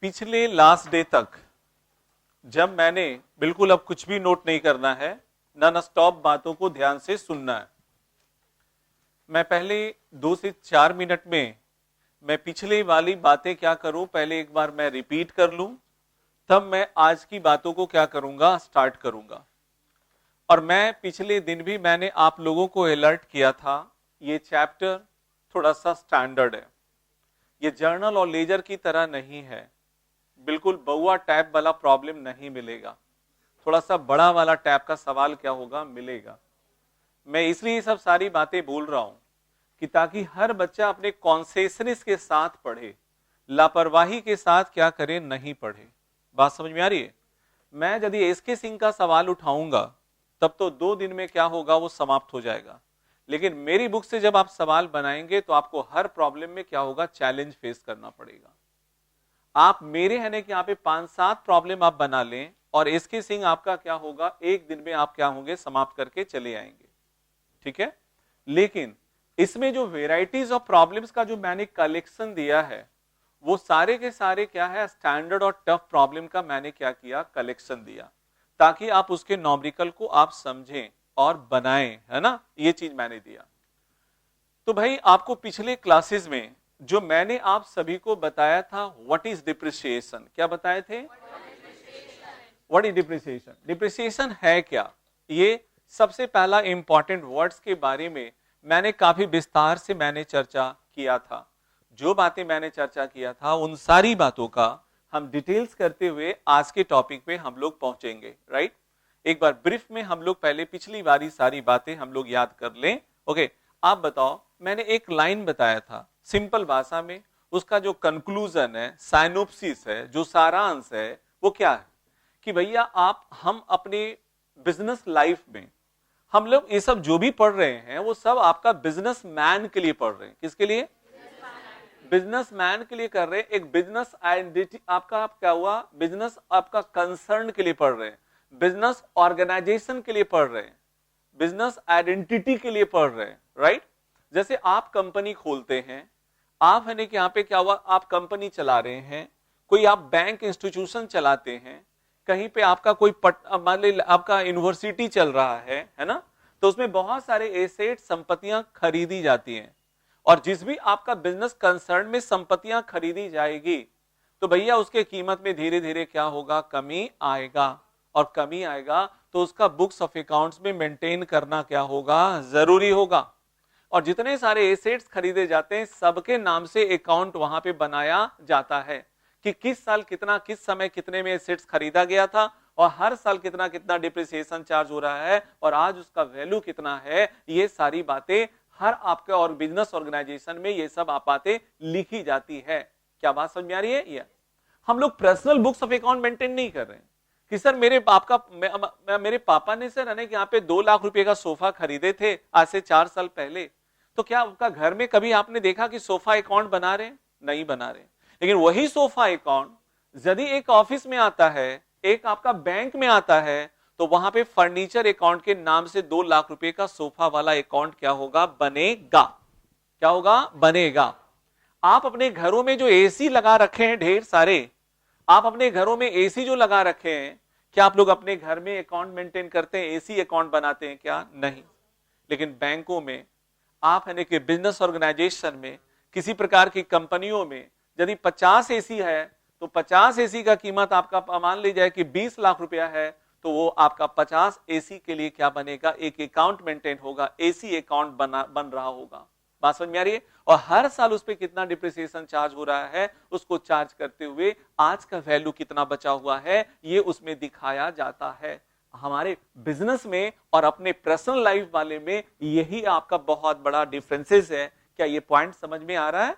पिछले last day तक जब मैंने बिल्कुल अब कुछ भी नोट नहीं करना है, नॉन स्टॉप बातों को ध्यान से सुनना है। मैं पहले 2 से 4 मिनट में मैं पिछले वाली बातें क्या करूं, पहले एक बार मैं रिपीट कर लूं, तब मैं आज की बातों को क्या करूंगा, स्टार्ट करूंगा। और मैं पिछले दिन भी मैंने आप लोगों को अलर्ट किया था, ये चैप्टर थोड़ा सा स्टैंडर्ड है, ये जर्नल और लेजर की तरह नहीं है, बिल्कुल बउआ टैब वाला प्रॉब्लम नहीं मिलेगा, थोड़ा सा बड़ा वाला टैब का सवाल क्या होगा, मिलेगा। मैं इसलिए ये सब सारी बातें बोल रहा हूं कि ताकि हर बच्चा अपने कॉन्सेशनिस के साथ पढ़े, लापरवाही के साथ क्या करे, नहीं पढ़े। बात समझ में आ रही है? मैं यदि एसके सिंह का सवाल उठाऊंगा तब तो 2 दिन में क्या होगा, वो समाप्त हो जाएगा। लेकिन मेरी बुक से जब आप सवाल बनाएंगे तो आपको हर प्रॉब्लम में क्या होगा, चैलेंज फेस करना पड़ेगा। आप मेरे है कि यहाँ पे 5-7 प्रॉब्लम आप बना लें और एसके सिंह आपका क्या होगा, एक दिन में आप क्या होंगे, समाप्त करके चले आएंगे। ठीक है? लेकिन इसमें जो वेराइटीज ऑफ प्रॉब्लम्स का जो मैंने कलेक्शन दिया है, वो सारे के सारे क्या है, स्टैंडर्ड और टफ प्रॉब्लम का मैंने क्या किया, कलेक्शन दिया, ताकि आप उसके न्यूमेरिकल को आप समझें और बनाएं, है ना, ये चीज मैंने दिया। तो भाई आपको पिछले क्लासेस में जो मैंने आप सभी को बताया था, व्हाट इज डिप्रिसिएशन, क्या बताए थे? What is depreciation? डिप्रिसिएशन है क्या? ये सबसे पहला इंपॉर्टेंट वर्ड्स के बारे में मैंने काफी विस्तार से मैंने चर्चा किया था। जो बातें मैंने चर्चा किया था उन सारी बातों का हम डिटेल्स करते हुए आज के टॉपिक पे हम लोग पहुंचेंगे। राइट? एक बार ब्रीफ में हम लोग पहले पिछली बारी सारी बातें हम लोग याद कर लें। ओके, आप बताओ, मैंने एक लाइन बताया था सिंपल भाषा में, उसका जो कंक्लूजन है, साइनोप्सिस है, जो सारांश है, वो क्या है कि भैया हम अपने बिजनेस लाइफ में हम लोग ये सब जो भी पढ़ रहे हैं वो सब आपका बिजनेस मैन के लिए पढ़ रहे हैं। किसके लिए? बिजनेस मैन के लिए कर रहे हैं। एक बिजनेस आइडेंटिटी आपका, आप क्या हुआ, बिजनेस आपका कंसर्न के लिए पढ़ रहे हैं, बिजनेस ऑर्गेनाइजेशन के लिए पढ़ रहे हैं, बिजनेस आइडेंटिटी के लिए पढ़ रहे हैं। राइट? जैसे आप कंपनी खोलते हैं, आप है कि यहाँ पे क्या हुआ, आप कंपनी चला रहे हैं, कोई आप बैंक इंस्टीट्यूशन चलाते हैं, कहीं पे आपका कोई मान लीजिए आपका यूनिवर्सिटी चल रहा है ना, तो उसमें बहुत सारे एसेट संपत्तियां खरीदी जाती हैं। और जिस भी आपका बिजनेस कंसर्न में संपत्तियां खरीदी जाएगी तो भैया उसके कीमत में धीरे धीरे क्या होगा, कमी आएगा। और कमी आएगा तो उसका बुक्स ऑफ अकाउंट्स में मेंटेन करना क्या होगा, जरूरी होगा। और जितने सारे एसेट्स खरीदे जाते हैं सबके नाम से अकाउंट वहां पे बनाया जाता है कि किस साल कितना, किस समय कितने में एसेट्स खरीदा गया था और हर साल कितना कितना डिप्रिसिएशन चार्ज हो रहा है और आज उसका वैल्यू कितना है। ये सारी बातें हर आपके और बिजनेस ऑर्गेनाइजेशन में ये सब आप बातें लिखी जाती है। क्या बात समझ में आ रही है? ये हम लोग personal books of account maintain नहीं कर रहे हैं कि सर मेरे पापा ने सर अनेक यहाँ पे 2 लाख रुपए का सोफा खरीदे थे आज से 4 साल पहले, तो क्या आपका घर में कभी आपने देखा कि सोफा अकाउंट बना रहे? नहीं बना रहे। लेकिन वही सोफा अकाउंट यदि एक ऑफिस में आता है, एक आपका बैंक में आता है, तो वहां पे फर्नीचर अकाउंट के नाम से 2 लाख रुपए का सोफा वाला अकाउंट क्या होगा, बनेगा। क्या होगा? बनेगा। आप अपने घरों में जो एसी लगा रखे हैं ढेर सारे, आप अपने घरों में एसी जो लगा रखे हैं, क्या आप लोग अपने घर में अकाउंट मेंटेन करते हैं, एसी अकाउंट बनाते हैं क्या? नहीं। लेकिन बैंकों में आप है कि बिजनेस ऑर्गेनाइजेशन में, किसी प्रकार की कंपनियों में यदि 50 एसी है तो 50 एसी का कीमत आपका मान लीजिए कि 20 लाख रुपया है, तो वो आपका 50 एसी के लिए क्या बनेगा, एक अकाउंट मेंटेन होगा, एसी अकाउंट बन रहा होगा। बात समझ में आ रही है? और हर साल उस पर कितना डिप्रिसिएशन चार्ज हो रहा है, उसको चार्ज करते हुए आज का वैल्यू कितना बचा हुआ है, ये उसमें दिखाया जाता है। हमारे बिजनेस में और अपने पर्सनल लाइफ वाले में यही आपका बहुत बड़ा डिफरेंसेस है। क्या ये पॉइंट समझ में आ रहा है?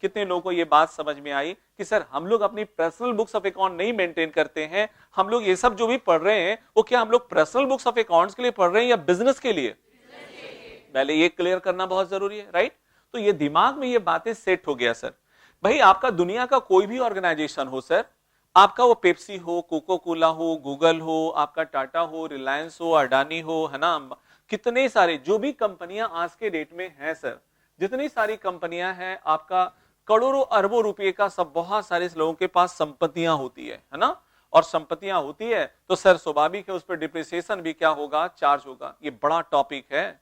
कितने लोगों को ये बात समझ में आई कि सर हम लोग अपनी पर्सनल बुक्स ऑफ अकाउंट नहीं मेंटेन करते हैं, हम लोग ये सब जो भी पढ़ रहे हैं वो क्या हम लोग पर्सनल बुक्स ऑफ अकाउंट्स के लिए पढ़ रहे हैं या बिजनेस के लिए? पहले ये क्लियर करना बहुत जरूरी है। राइट? तो ये दिमाग में ये बातें सेट हो गया सर। भाई आपका दुनिया का कोई भी ऑर्गेनाइजेशन हो सर, आपका वो पेप्सी हो, कोको कोला हो, गूगल हो, आपका टाटा हो, रिलायंस हो, अडानी हो, है ना, कितने सारे जो भी कंपनियां आज के डेट में हैं सर, जितनी सारी कंपनियां हैं, आपका करोड़ों अरबों रुपए का सब बहुत सारे लोगों के पास संपत्तियां होती है ना, और संपत्तियां होती है तो सर स्वाभाविक है उस पर डिप्रिसिएशन भी क्या होगा, चार्ज होगा। ये बड़ा टॉपिक है,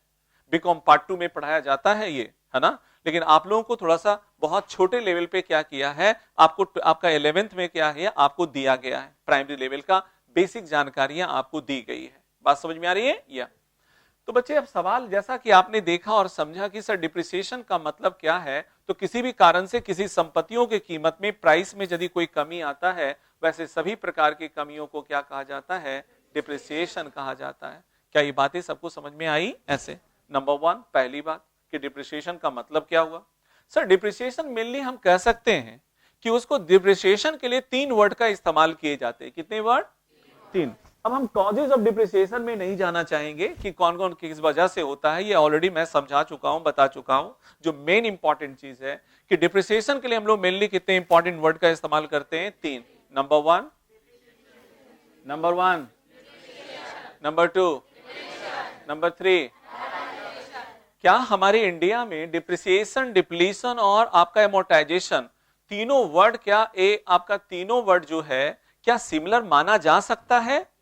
बीकॉम पार्ट 2 में पढ़ाया जाता है ये, है ना। लेकिन आप लोगों को थोड़ा सा बहुत छोटे लेवल पे क्या किया है, आपको आपका 11th में क्या है आपको दिया गया है, प्राइमरी लेवल का बेसिक जानकारियां आपको दी गई है। बात समझ में आ रही है या? तो बच्चे अब सवाल, जैसा कि आपने देखा और समझा कि सर डिप्रिसिएशन का मतलब क्या है, तो किसी भी कारण से किसी संपत्तियों की कीमत में, प्राइस में यदि कोई कमी आता है, वैसे सभी प्रकार की कमियों को क्या कहा जाता है, डिप्रिसिएशन कहा जाता है। क्या ये बातें सबको समझ में आई? ऐसे नंबर 1 पहली बात कि डिप्रिसिएशन का मतलब क्या हुआ। सर डिप्रिसिएशन मेनली हम कह सकते हैं कि उसको डिप्रिसिएशन के लिए 3 वर्ड का इस्तेमाल किए जाते हैं। कितने वर्ड? 3। अब हम कॉजेज ऑफ डिप्रिसिएशन में नहीं जाना चाहेंगे कि कौन कौन किस वजह से होता है, ये ऑलरेडी मैं समझा चुका हूं, बता चुका हूं। जो मेन इंपॉर्टेंट चीज है कि डिप्रिसिएशन के लिए हम लोग मेनली कितने इंपॉर्टेंट वर्ड का इस्तेमाल करते हैं? 3। Number 1, number 2, number 3। क्या हमारे इंडिया में डिप्रिसिएशन, डिप्लीशन और आपका एमोर्टाइजेशन तीनों वर्ड, क्या आपका तीनों वर्ड जो है क्या सिमिलर माना जा सकता है?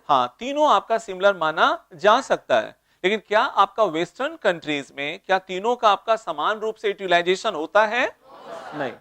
हाँ, तीनों आपका सिमिलर माना जा सकता है। लेकिन क्या आपका वेस्टर्न कंट्रीज में क्या तीनों का आपका समान रूप से यूटिलाइजेशन होता है? नहीं।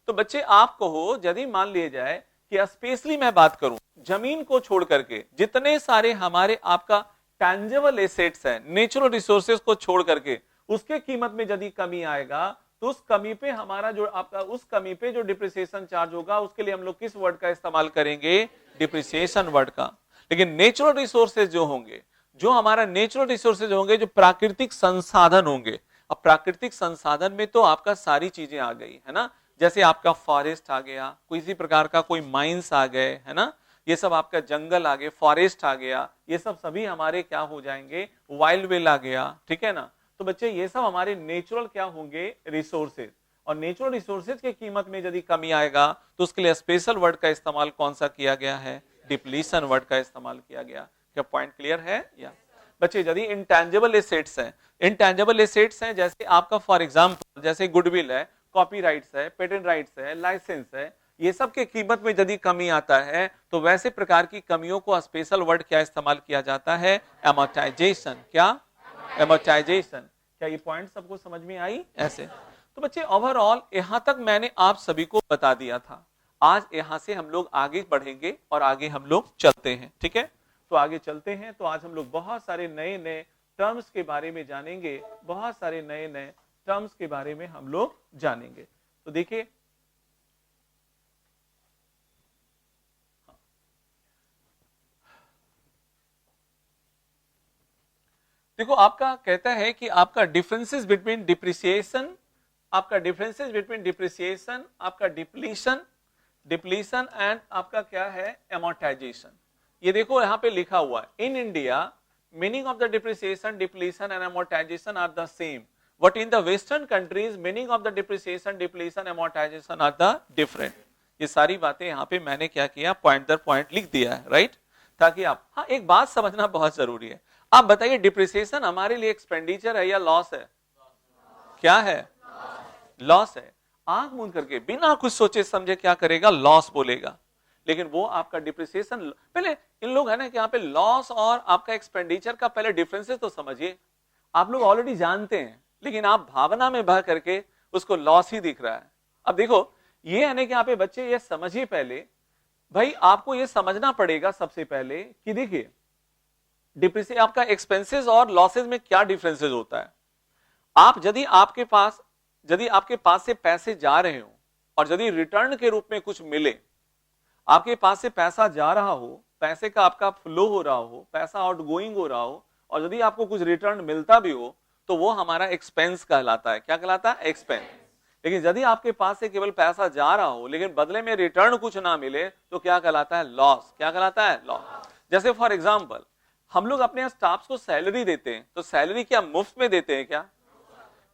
तो बच्चे आप कहो, यदि मान लिया जाए कि स्पेशली मैं बात करूं जमीन को छोड़ करके जितने सारे हमारे आपका टैंजेबल एसेट्स है, नेचुरल रिसोर्सेज को छोड़ करके उसके कीमत में यदि कमी आएगा तो उस कमी पे हमारा जो आपका उस कमी पे जो डिप्रिसिएशन चार्ज होगा उसके लिए हम लोग किस वर्ड का इस्तेमाल करेंगे? डिप्रिसिएशन वर्ड का। लेकिन नेचुरल रिसोर्सेज जो होंगे, जो हमारा नेचुरल रिसोर्सेज होंगे, जो प्राकृतिक संसाधन होंगे, अब प्राकृतिक संसाधन में तो आपका सारी चीजें आ गई है ना, जैसे आपका फॉरेस्ट आ गया, किसी प्रकार का कोई माइंस आ गए, है ना, ये सब आपका जंगल आ गए, फॉरेस्ट आ गया, ये सब सभी हमारे क्या हो जाएंगे? वाइल्ड वेल आ गया, ठीक है ना। तो बच्चे ये सब हमारे नेचुरल क्या होंगे? रिसोर्सेज। और नेचुरल रिसोर्सेज की कीमत में यदि कमी आएगा तो उसके लिए स्पेशल वर्ड का इस्तेमाल कौन सा किया गया है? डिप्लीशन वर्ड का इस्तेमाल किया गया। क्या पॉइंट क्लियर है? या बच्चे यदि इंटैंजिबल एसेट्स हैं, इंटैंजिबल एसेट्स हैं जैसे आपका फॉर एग्जांपल जैसे गुडविल है, कॉपीराइट्स है, पेटेंट राइट्स है, लाइसेंस है, ये सब के कीमत में यदि कमी आता है तो वैसे प्रकार की कमियों को स्पेशल वर्ड क्या इस्तेमाल किया जाता है? एमोर्टाइजेशन। क्या? एमोर्टाइजेशन। क्या ये पॉइंट सबको समझ में आई? ऐसे तो बच्चे ओवरऑल यहां तक मैंने आप सभी को बता दिया था। आज यहां से हम लोग आगे बढ़ेंगे और आगे हम लोग चलते हैं, ठीक है। तो आगे चलते हैं, तो आज हम लोग बहुत सारे नए नए टर्म्स के बारे में जानेंगे, बहुत सारे नए नए टर्म्स के बारे में हम लोग जानेंगे। तो देखिए देखो आपका कहता है कि आपका डिफरेंसेस बिटवीन डिप्रिसिएशन, आपका डिफरेंसेस बिटवीन डिप्रिसिएशन, आपका डिप्लीशन, डिप्लीशन एंड आपका क्या है? एमोर्टाइजेशन। ये देखो यहां पे लिखा हुआ है in India meaning of the depreciation, depletion and amortisation are the same, but in the western countries meaning of the depreciation, depletion, amortisation are the different. ये सारी बातें यहां पे मैंने क्या किया? पॉइंट दर पॉइंट लिख दिया है, राइट, ताकि आप, हाँ एक बात समझना बहुत जरूरी है। आप बताइए डिप्रिसिएशन हमारे लिए एक्सपेंडिचर है या लॉस है? क्या है? लॉस है। आंख मूंद करके बिना कुछ सोचे समझे क्या करेगा? लॉस बोलेगा। लेकिन वो आपका डिप्रिसिएशन, पहले इन लोग है ना कि यहाँ पे लॉस और आपका एक्सपेंडिचर का पहले डिफरेंसेस तो समझिए। आप लोग ऑलरेडी जानते हैं लेकिन आप भावना में बह करके उसको लॉस ही दिख रहा है। अब देखो ये है ना कि यहाँ पे बच्चे ये समझिए, पहले भाई आपको ये समझना पड़ेगा सबसे पहले कि देखिए डिप्रिसिएशन आपका एक्सपेंसेस और लॉसेस में क्या डिफरेंसेस होता है। आप यदि आपके पास से पैसे जा रहे हो और यदि रिटर्न के रूप में कुछ मिले, आपके पास से पैसा जा रहा हो, पैसे का आपका फ्लो हो रहा हो, पैसा आउटगोइंग हो रहा हो, और यदि आपको कुछ रिटर्न मिलता भी हो तो वो हमारा एक्सपेंस कहलाता है। क्या कहलाता है? एक्सपेंस। लेकिन यदि आपके पास से केवल पैसा जा रहा हो लेकिन बदले में रिटर्न कुछ ना मिले तो क्या कहलाता है? लॉस। क्या कहलाता है? लॉस। जैसे फॉर एग्जाम्पल हम लोग अपने स्टाफ को सैलरी देते हैं, तो सैलरी क्या मुफ्त में देते हैं? क्या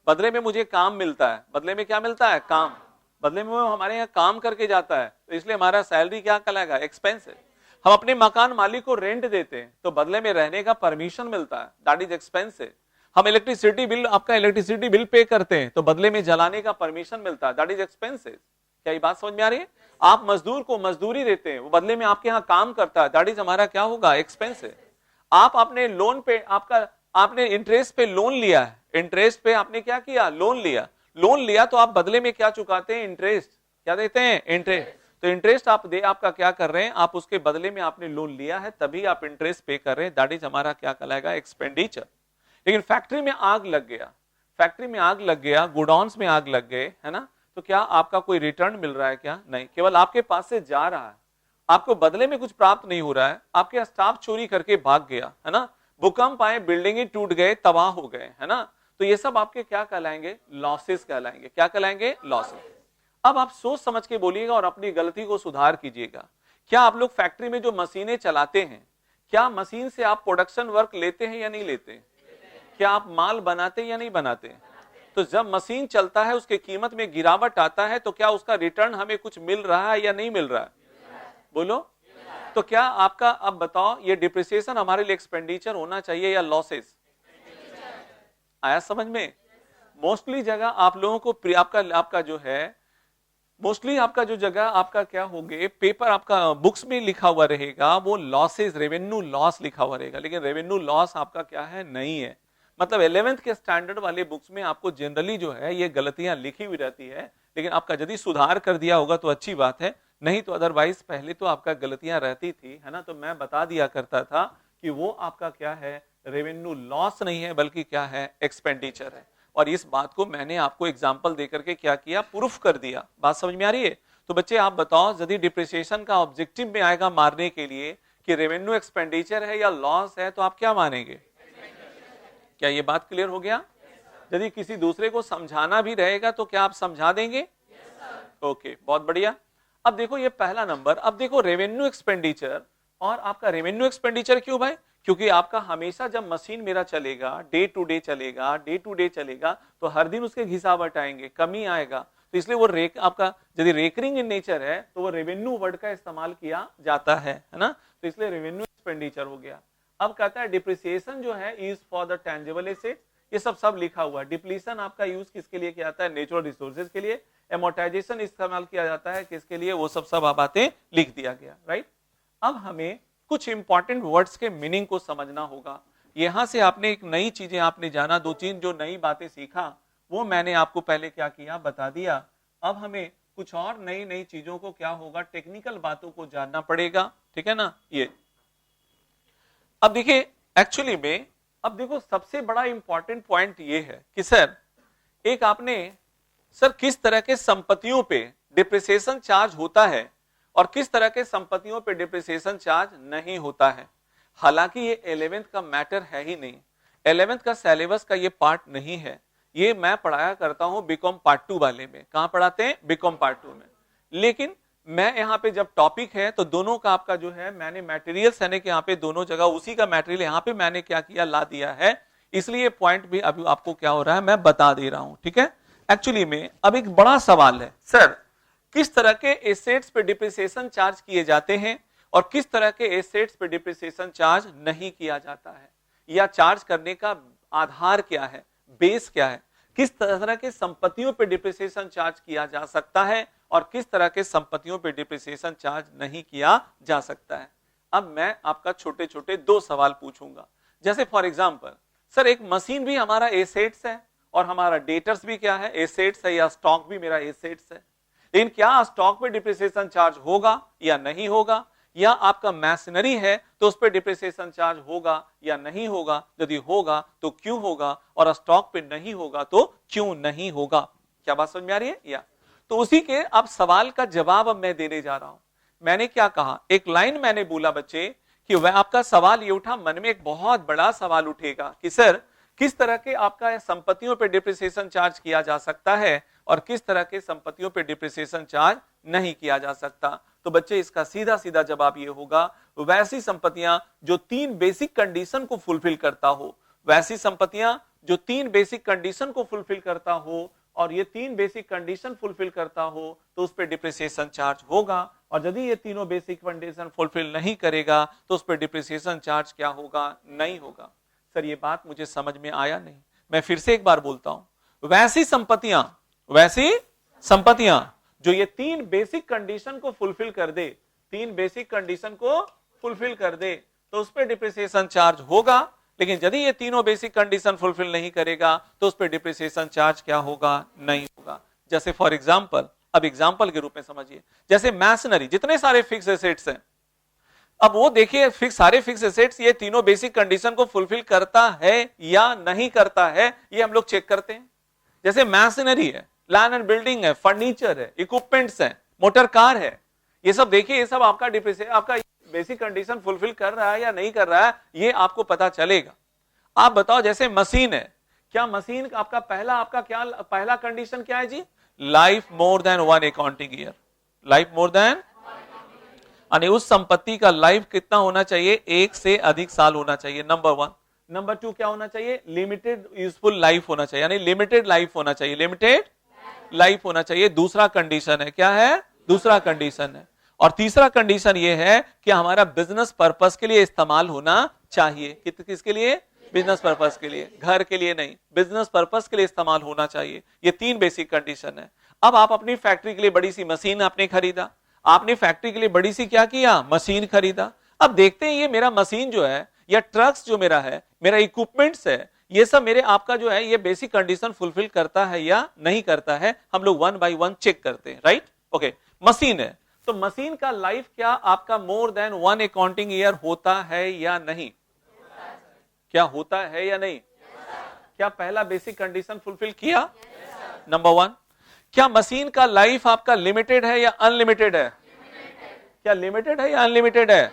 बदले में मुझे काम मिलता है। बदले में क्या मिलता है? काम। बदले में वो हमारे यहाँ काम करके जाता है, तो इसलिए हमारा सैलरी क्या कहलाएगा? एक्सपेंस है। हम अपने मकान मालिक को रेंट देते हैं तो बदले में रहने का परमिशन मिलता है, दैट इज एक्सपेंस है। हम इलेक्ट्रिसिटी बिल, आपका इलेक्ट्रिसिटी बिल पे करते हैं तो बदले में जलाने का परमिशन मिलता है, दैट इज एक्सपेंसेस। क्या ये बात समझ में आ रही है? आप मजदूर को मजदूरी देते हैं, वो बदले में आपके यहाँ काम करता है, दैट इज हमारा क्या होगा? एक्सपेंस है। आप अपने लोन पे, आपने इंटरेस्ट पे लोन लिया है, इंटरेस्ट पे आपने क्या किया? लोन लिया। लोन लिया तो आप बदले में क्या चुकाते हैं? इंटरेस्ट। क्या देते हैं? इंटरेस्ट। तो इंटरेस्ट आपका क्या कर रहे हैं? आप उसके बदले में आपने लोन लिया है, तभी आप इंटरेस्ट पे कर रहे हैं, दैट इज हमारा क्या कहलाएगा? एक्सपेंडिचर। लेकिन फैक्ट्री में आग लग गया, फैक्ट्री में आग लग गया, गोडाउन्स में आग लग गए, है ना, तो क्या आपका कोई रिटर्न मिल रहा है? क्या नहीं, केवल आपके पास से जा रहा है, आपको बदले में कुछ प्राप्त नहीं हो रहा है। आपके स्टाफ चोरी करके भाग गया, है ना, भूकंप आए, बिल्डिंग टूट गए, तबाह हो गए, है ना, तो ये सब आपके क्या कहलाएंगे? लॉसेस कहलाएंगे। क्या कहलाएंगे? लॉसेस। अब आप सोच समझ के बोलिएगा और अपनी गलती को सुधार कीजिएगा। क्या आप लोग फैक्ट्री में जो मशीनें चलाते हैं, क्या मशीन से आप प्रोडक्शन वर्क लेते हैं या नहीं लेते? क्या आप माल बनाते हैं या नहीं बनाते? तो जब मशीन चलता है, उसके कीमत में गिरावट आता है, तो क्या उसका रिटर्न हमें कुछ मिल रहा है या नहीं मिल रहा है? बोलो। तो क्या आपका, अब बताओ, ये डिप्रिसिएशन हमारे लिए एक्सपेंडिचर होना चाहिए या लॉसेस? आया समझ में? मोस्टली जगह आप लोगों को आपका जो है, मोस्टली आपका जो जगह आपका क्या होंगे, पेपर आपका बुक्स में लिखा हुआ रहेगा वो लॉसेस, रेवेन्यू लॉस लिखा हुआ रहेगा, लेकिन रेवेन्यू लॉस आपका क्या है? नहीं है। मतलब 11th के स्टैंडर्ड वाले बुक्स में आपको जनरली जो है ये गलतियां लिखी हुई रहती है, लेकिन आपका यदि सुधार कर दिया होगा तो अच्छी बात है, नहीं तो अदरवाइज पहले तो आपका गलतियां रहती थी, है ना, तो मैं बता दिया करता था कि वो आपका क्या है? रेवेन्यू लॉस नहीं है, बल्कि क्या है? एक्सपेंडिचर है। और इस बात को मैंने आपको एग्जाम्पल देकर के क्या किया? प्रूफ कर दिया। बात समझ में आ रही है? तो बच्चे आप बताओ, यदि डिप्रिसिएशन का ऑब्जेक्टिव में आएगा मारने के लिए कि रेवेन्यू एक्सपेंडिचर है या लॉस है, तो आप क्या मानेंगे? क्या ये बात क्लियर हो गया? यदि किसी दूसरे को समझाना भी रहेगा तो क्या आप समझा देंगे? ओके, बहुत बढ़िया। अब देखो ये पहला नंबर। अब देखो रेवेन्यू एक्सपेंडिचर, और आपका रेवेन्यू एक्सपेंडिचर क्यों भाई? क्योंकि आपका हमेशा जब मशीन मेरा चलेगा, डे टू डे चलेगा, डे टू डे चलेगा, तो हर दिन उसके घिसावट आएंगे, कमी आएगा, तो इसलिए वो आपका यदि रेकरिंग इन नेचर है तो वो रेवेन्यू वर्ड का इस्तेमाल किया जाता है ना, तो इसलिए रेवेन्यू एक्सपेंडिचर हो गया। अब कहता है डिप्रिसिएशन जो है is for the tangible asset, ये सब लिखा हुआ है। डिप्लीशन आपका यूज किसके लिए किया जाता है? नेचुरल रिसोर्सेज के लिए। एमोर्टाइजेशन इस्तेमाल किया जाता है किसके लिए? वो सब बातें लिख दिया गया, राइट। अब हमें कुछ इंपॉर्टेंट वर्ड्स के मीनिंग को समझना होगा। यहां से आपने एक नई चीजें आपने जाना, दो तीन जो नई बातें सीखा वो मैंने आपको पहले क्या किया? बता दिया। अब हमें कुछ और नई नई चीजों को क्या होगा? टेक्निकल बातों को जानना पड़ेगा, ठीक है ना। ये अब देखिए एक्चुअली में, अब देखो सबसे बड़ा इंपॉर्टेंट पॉइंट ये है कि सर एक आपने, सर किस तरह के संपत्तियों पे डिप्रिसिएशन चार्ज होता है और किस तरह के संपत्तियों पे डिप्रिसिएशन चार्ज नहीं होता है। हालांकि ये 11th का मैटर है ही नहीं, 11th का सिलेबस का ये पार्ट नहीं है, ये मैं पढ़ाया करता हूं बीकॉम पार्ट 2 वाले में। कहां पढ़ाते हैं? बीकॉम पार्ट 2 में। लेकिन मैं यहाँ पे जब टॉपिक है तो दोनों का आपका जो है मैंने मटेरियल्स यानी कि यहाँ पे दोनों जगह उसी का मटेरियल यहाँ पे मैंने क्या किया? ला दिया है, इसलिए पॉइंट भी अभी आपको क्या हो रहा है मैं बता दे रहा हूं, ठीक है। एक्चुअली में अब एक बड़ा सवाल है, सर किस तरह के एसेट्स पे डिप्रिसिएशन चार्ज किए जाते हैं और किस तरह के एसेट्स पे डिप्रिसिएशन चार्ज नहीं किया जाता है, या चार्ज करने का आधार क्या है, बेस क्या है, किस तरह के संपत्तियों पे डिप्रिसिएशन चार्ज किया जा सकता है और किस तरह के संपत्तियों पे डिप्रिसिएशन चार्ज नहीं किया जा सकता है। अब मैं आपका छोटे छोटे दो सवाल पूछूंगा। जैसे फॉर एग्जांपल, सर एक मशीन भी हमारा एसेट्स है और हमारा डेटर्स भी क्या है? एसेट्स है, या स्टॉक भी मेरा एसेट्स है। लेकिन क्या स्टॉक पे डिप्रिसिएशन चार्ज होगा या नहीं होगा? या आपका मैशनरी है तो उस पर डिप्रिसिएशन चार्ज होगा या नहीं होगा? यदि होगा तो क्यों होगा, और स्टॉक पे नहीं होगा तो क्यों नहीं होगा? क्या बात समझ में आ रही है? या तो उसी के अब सवाल का जवाब अब मैं देने जा रहा हूं। मैंने क्या कहा? एक लाइन मैंने बोला बच्चे कि वह आपका सवाल ये उठा, मन में एक बहुत बड़ा सवाल उठेगा कि सर किस तरह के आपका संपत्तियों पे डिप्रिसिएशन चार्ज किया जा सकता है और किस तरह के संपत्तियों पे डिप्रिसिएशन चार्ज नहीं किया जा सकता। तो बच्चे इसका सीधा सीधा जवाब ये होगा, वैसी संपत्तियां जो 3 बेसिक कंडीशन को फुलफिल करता हो, वैसी संपत्तियां जो 3 बेसिक कंडीशन को फुलफिल करता हो, और ये 3 बेसिक कंडीशन फुलफिल करता हो तो उस पर डिप्रिसिएशन चार्ज होगा, और यदि ये तीनों बेसिक कंडीशन फुलफिल नहीं करेगा तो उस पर डिप्रिसिएशन चार्ज क्या होगा? नहीं होगा। सर ये बात मुझे समझ में आया नहीं। मैं फिर से एक बार बोलता हूं, वैसी संपत्तियां जो ये तीन बेसिक कंडीशन को फुलफिल कर दे, तीन बेसिक कंडीशन को फुलफिल कर दे, तो उस पर डिप्रिसिएशन चार्ज होगा। लेकिन यदि ये तीनों बेसिक कंडीशन फुलफिल नहीं करेगा तो उस पर डिप्रिसिएशन चार्ज क्या होगा, नहीं होगा। जैसे फॉर एग्जांपल, अब एग्जांपल के रूप में समझिए, जैसे मैसनरी, जितने सारे फिक्स एसेट्स हैं, अब वो देखिए सारे फिक्स एसेट्स ये तीनों बेसिक कंडीशन को फुलफिल करता है या नहीं करता है, ये हम लोग चेक करते हैं। जैसे मैसनरी है, लैंड एंड बिल्डिंग है, फर्नीचर है, इक्विपमेंट्स है, मोटर कार है, ये सब देखिए, ये सब आपका डिप्रिसिएशन, आपका बेसिक कंडीशन फुलफिल कर रहा है या नहीं कर रहा है, ये आपको पता चलेगा। आप बताओ, जैसे मशीन है, क्या मशीन आपका पहला कंडीशन क्या है जी? Life more than 1 accounting year, life more than, यानी उस संपत्ति का लाइफ कितना होना चाहिए? 1 से अधिक साल होना चाहिए, नंबर 1। नंबर 2 क्या होना चाहिए? लिमिटेड यूजफुल लाइफ होना चाहिए, यानी लिमिटेड लाइफ होना चाहिए, लिमिटेड लाइफ होना चाहिए। दूसरा कंडीशन है, क्या है? दूसरा कंडीशन है। और तीसरा कंडीशन ये है कि हमारा बिजनेस पर्पस के लिए इस्तेमाल होना चाहिए। किसके लिए? बिजनेस पर्पस के लिए, घर के लिए नहीं, बिजनेस पर्पस के लिए इस्तेमाल होना चाहिए। ये 3 बेसिक कंडीशन है। अब आप अपनी फैक्ट्री के लिए बड़ी सी मशीन आपने खरीदा, आपने फैक्ट्री के लिए बड़ी सी क्या किया? मशीन खरीदा। अब देखते हैं ये मेरा मशीन जो है या ट्रक्स जो मेरा है, मेरा इक्विपमेंट्स है, ये सब मेरे आपका जो है ये बेसिक कंडीशन फुलफिल करता है या नहीं करता है, हम लोग 1 बाय 1 चेक करते हैं, राइट? ओके, मशीन है, तो मशीन का लाइफ क्या आपका मोर देन 1 अकाउंटिंग ईयर होता है या नहीं? क्या होता है या नहीं? क्या पहला बेसिक कंडीशन फुलफिल किया? नंबर 1। क्या मशीन का लाइफ आपका लिमिटेड है या अनलिमिटेड है? क्या लिमिटेड है या अनलिमिटेड है?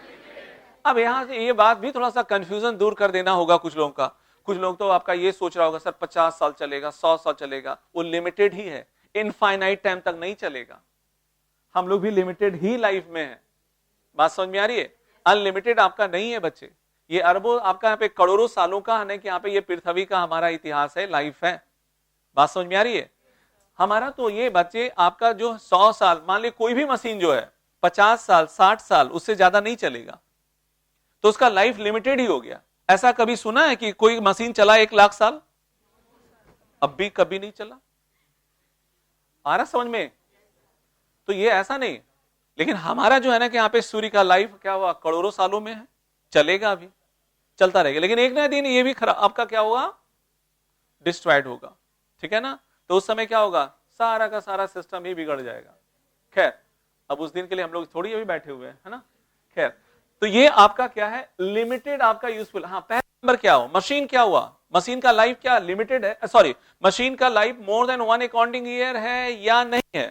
अब यहां से ये बात भी थोड़ा सा कंफ्यूजन दूर कर देना होगा कुछ लोगों का। कुछ लोग तो आपका ये सोच रहा होगा सर 50 साल चलेगा, 100 साल चलेगा, वो लिमिटेड ही है, इनफाइनाइट टाइम तक नहीं चलेगा। हम लोग भी लिमिटेड ही लाइफ में है, बात समझ में आ रही है? अनलिमिटेड आपका नहीं है बच्चे, ये अरबों आपका यहाँ पे करोड़ों सालों का है कि यहाँ पे ये पृथ्वी का हमारा इतिहास है, लाइफ है। बात समझ में आ रही है? हमारा तो ये बच्चे आपका जो 100 साल, मान ली कोई भी मशीन जो है 50 साल 60 साल उससे ज्यादा नहीं चलेगा, तो उसका लाइफ लिमिटेड ही हो गया। ऐसा कभी सुना है कि कोई मशीन चला 1 लाख साल? अब भी कभी नहीं चला। आ रहा समझ में? तो ये ऐसा नहीं, लेकिन हमारा जो है ना कि यहाँ पे सूर्य का लाइफ क्या हुआ? करोड़ों सालों में है, चलेगा, अभी चलता रहेगा, लेकिन एक ना दिन ये भी खराब आपका क्या होगा? डिस्ट्रॉयड होगा, ठीक है ना? तो उस समय क्या होगा? सारा का सारा सिस्टम ही बिगड़ जाएगा। खैर, अब उस दिन के लिए हम लोग थोड़ी अभी बैठे हुए हैं, है ना? खैर, तो ये आपका क्या है? लिमिटेड आपका यूजफुल। हाँ, पहला नंबर क्या हुआ? मशीन क्या हुआ? मशीन का लाइफ क्या लिमिटेड है? सॉरी, मशीन का life more than 1 accounting year है या नहीं है?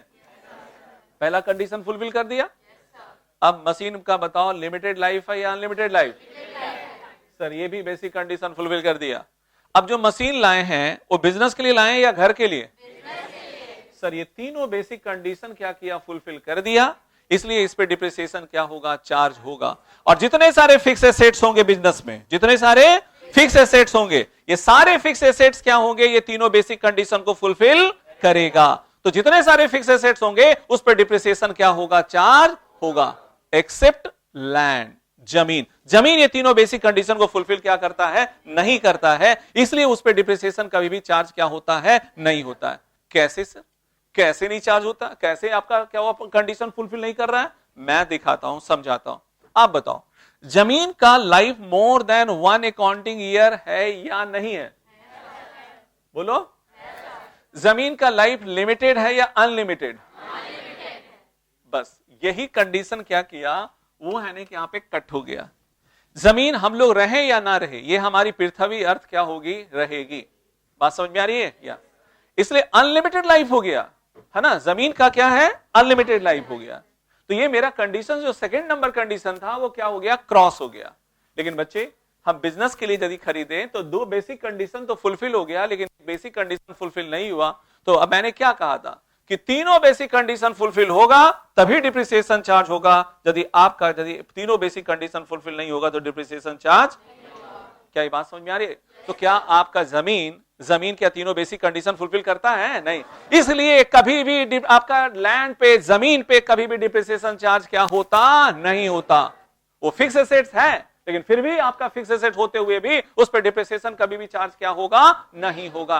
पहला कंडीशन फुलफिल कर दिया। अब मशीन का बताओ लिमिटेड लाइफ है या अनलिमिटेड लाइफ? सर ये भी बेसिक कंडीशन फुलफिल कर दिया। अब जो मशीन लाए हैं वो बिजनेस के लिए लाए हैं या घर के लिए? सर ये तीनों बेसिक कंडीशन क्या किया? फुलफिल कर दिया, इसलिए इस पे डिप्रिसिएशन क्या होगा? चार्ज होगा। और जितने सारे फिक्स एसेट्स होंगे बिजनेस में, जितने सारे फिक्स एसेट्स होंगे, ये सारे फिक्स एसेट्स क्या होंगे? ये तीनों बेसिक कंडीशन को फुलफिल करेगा। तो जितने सारे फिक्स एसेट्स होंगे उस पर डिप्रिसिएशन क्या होगा? चार्ज होगा, एक्सेप्ट लैंड, जमीन। जमीन ये तीनों बेसिक कंडीशन को फुलफिल क्या करता है? नहीं करता है, इसलिए उस पर डिप्रिसिएशन कभी भी चार्ज क्या होता है? नहीं होता है। कैसे सर? कैसे नहीं चार्ज होता? कैसे आपका क्या हुआ? कंडीशन फुलफिल नहीं कर रहा है? मैं दिखाता हूं, समझाता हूं। आप बताओ, जमीन का life more than 1 accounting year है या नहीं है? बोलो। जमीन का लाइफ लिमिटेड है या अनलिमिटेड? बस यही कंडीशन क्या किया? वो है ना कि यहां पे कट हो गया। जमीन हम लोग रहे या ना रहे, ये हमारी पृथ्वी अर्थ क्या होगी? रहेगी। बात समझ में आ रही है क्या? इसलिए अनलिमिटेड लाइफ हो गया, है ना? जमीन का क्या है? अनलिमिटेड लाइफ हो गया। तो ये मेरा कंडीशन जो सेकंड नंबर कंडीशन था वो क्या हो गया? क्रॉस हो गया। लेकिन बच्चे हम बिजनेस के लिए यदि खरीदे तो 2 बेसिक कंडीशन तो फुलफिल हो गया, लेकिन बेसिक कंडीशन फुलफिल नहीं हुआ। तो अब मैंने क्या कहा था कि तीनों बेसिक कंडीशन फुलफिल होगा तभी डिप्रिसिएशन चार्ज होगा। यदि तीनों बेसिक कंडीशन फुलफिल नहीं होगा तो डिप्रिसिएशन चार्ज। क्या ये बात समझ में आ रही है? तो क्या आपका जमीन क्या तीनों बेसिक कंडीशन फुलफिल करता है? नहीं। इसलिए कभी भी आपका लैंड पे, जमीन पे कभी भी डिप्रिसिएशन चार्ज क्या होता? नहीं होता। वो फिक्स एसेट्स है, लेकिन फिर भी आपका फिक्स एसेट होते हुए भी उस पर डिप्रिसिएशन कभी भी चार्ज क्या होगा, नहीं होगा।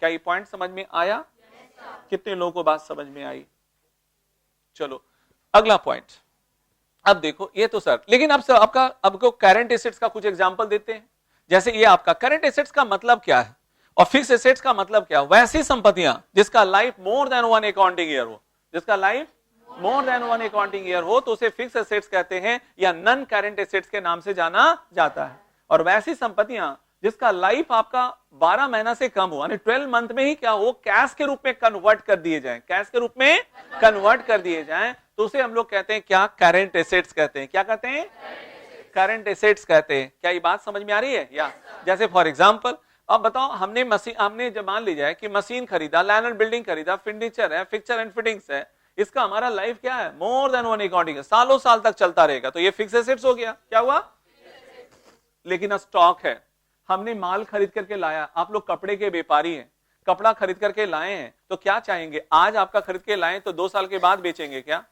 क्या ये पॉइंट समझ में आया? कितने लोगों को बात समझ में आई? चलो अगला पॉइंट। अब देखो ये तो सर, लेकिन अब सर आपको करंट एसेट्स का कुछ एग्जांपल देते हैं। जैसे ये आपका करंट एसेट्स का मतलब क्या है और फिक्स एसेट्स का मतलब क्या है? वैसी संपत्तियां जिसका life more than 1 accounting year हो, जिसका life more than 1 accounting year हो तो उसे फिक्स एसेट्स कहते हैं या नॉन करंट एसेट्स के नाम से जाना जाता है। और वैसी संपत्तियां जिसका लाइफ आपका 12 महीना से कम हो, यानी 12 मंथ में ही क्या हो, कैश के रूप में कन्वर्ट कर दिए जाएं, कैश के रूप में कन्वर्ट कर दिए जाएं, तो उसे हम लोग कहते हैं क्या? करंट एसेट्स कहते हैं। क्या कहते हैं? करंट एसेट्स कहते हैं। क्या ये बात समझ में आ रही है? या जैसे फॉर एग्जांपल अब बताओ, हमने जब मान लीजिए कि मशीन खरीदा, लैंड एंड बिल्डिंग खरीदा, फर्नीचर है, फिक्चर एंड फिटिंग्स है, इसका हमारा लाइफ क्या है? मोर देन 1 अकाउंटिंग, सालों साल तक चलता रहेगा, तो ये फिक्स एसेट्स हो गया। क्या हुआ? लेकिन स्टॉक है, हमने माल खरीद करके लाया, आप लोग कपड़े के व्यापारी हैं, कपड़ा खरीद करके लाए हैं, तो क्या चाहेंगे? आज आपका खरीद के लाए तो 2 साल के बाद बेचेंगे क्या?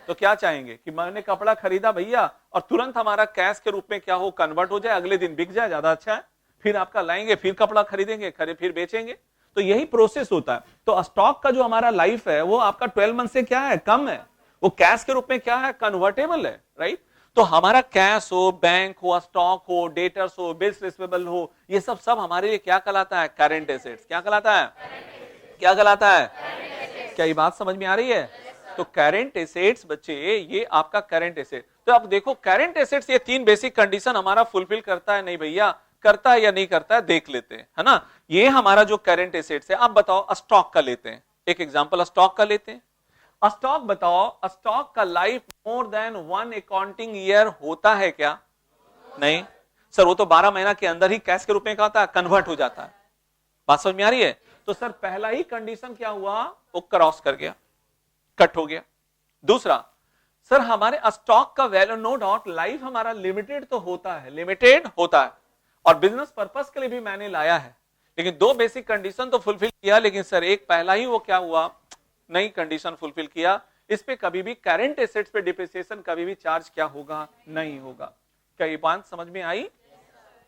तो क्या चाहेंगे कि मैंने कपड़ा खरीदा भैया और तुरंत हमारा कैश के रूप में क्या हो, कन्वर्ट हो जाए, अगले दिन बिक जाए, ज्यादा अच्छा है, फिर आपका लाएंगे, फिर कपड़ा खरीदेंगे, फिर बेचेंगे। तो यही प्रोसेस होता है। तो स्टॉक का जो हमारा लाइफ है वो आपका 12 मंथ से क्या है? कम है। वो कैश के रूप में क्या है? कन्वर्टेबल है, राइट? तो हमारा कैश हो, बैंक हो, स्टॉक हो, डेटर्स हो, बिल्स रिसीवेबल हो, ये सब हमारे लिए क्या कहलाता है? Current assets. क्या कहलाता है? क्या कहलाता है? क्या ये बात समझ में आ रही है? तो करंट एसेट्स बच्चे, ये आपका करंट एसेट। तो अब देखो करंट एसेट्स ये 3 बेसिक कंडीशन हमारा फुलफिल करता है नहीं भैया, करता है या नहीं करता है, देख लेते हैं, है ना? ये हमारा जो करंट एसेट्स है। अब बताओ स्टॉक का लेते हैं, एक एग्जांपल स्टॉक का लेते हैं। स्टॉक बताओ, स्टॉक का life more than 1 accounting year होता है क्या? नहीं सर, वो तो 12 महीना के अंदर ही कैश के रूप में क्या होता है? कन्वर्ट हो जाता है। बात समझ में आ रही है? तो सर पहला ही कंडीशन क्या हुआ? वो क्रॉस कर गया, कट हो गया। दूसरा, सर हमारे स्टॉक का वैल्यू, नो डाउट लाइफ हमारा लिमिटेड तो होता है, लिमिटेड होता है, और बिजनेस पर्पस के लिए भी मैंने लाया है, लेकिन 2 बेसिक कंडीशन तो फुलफिल किया, लेकिन सर एक पहला ही वो क्या हुआ? नई कंडीशन फुलफिल किया। इस पे कभी भी करंट एसेट्स पे डिप्रिसिएशन कभी भी चार्ज क्या होगा? नहीं होगा। क्या ये बात समझ में आई?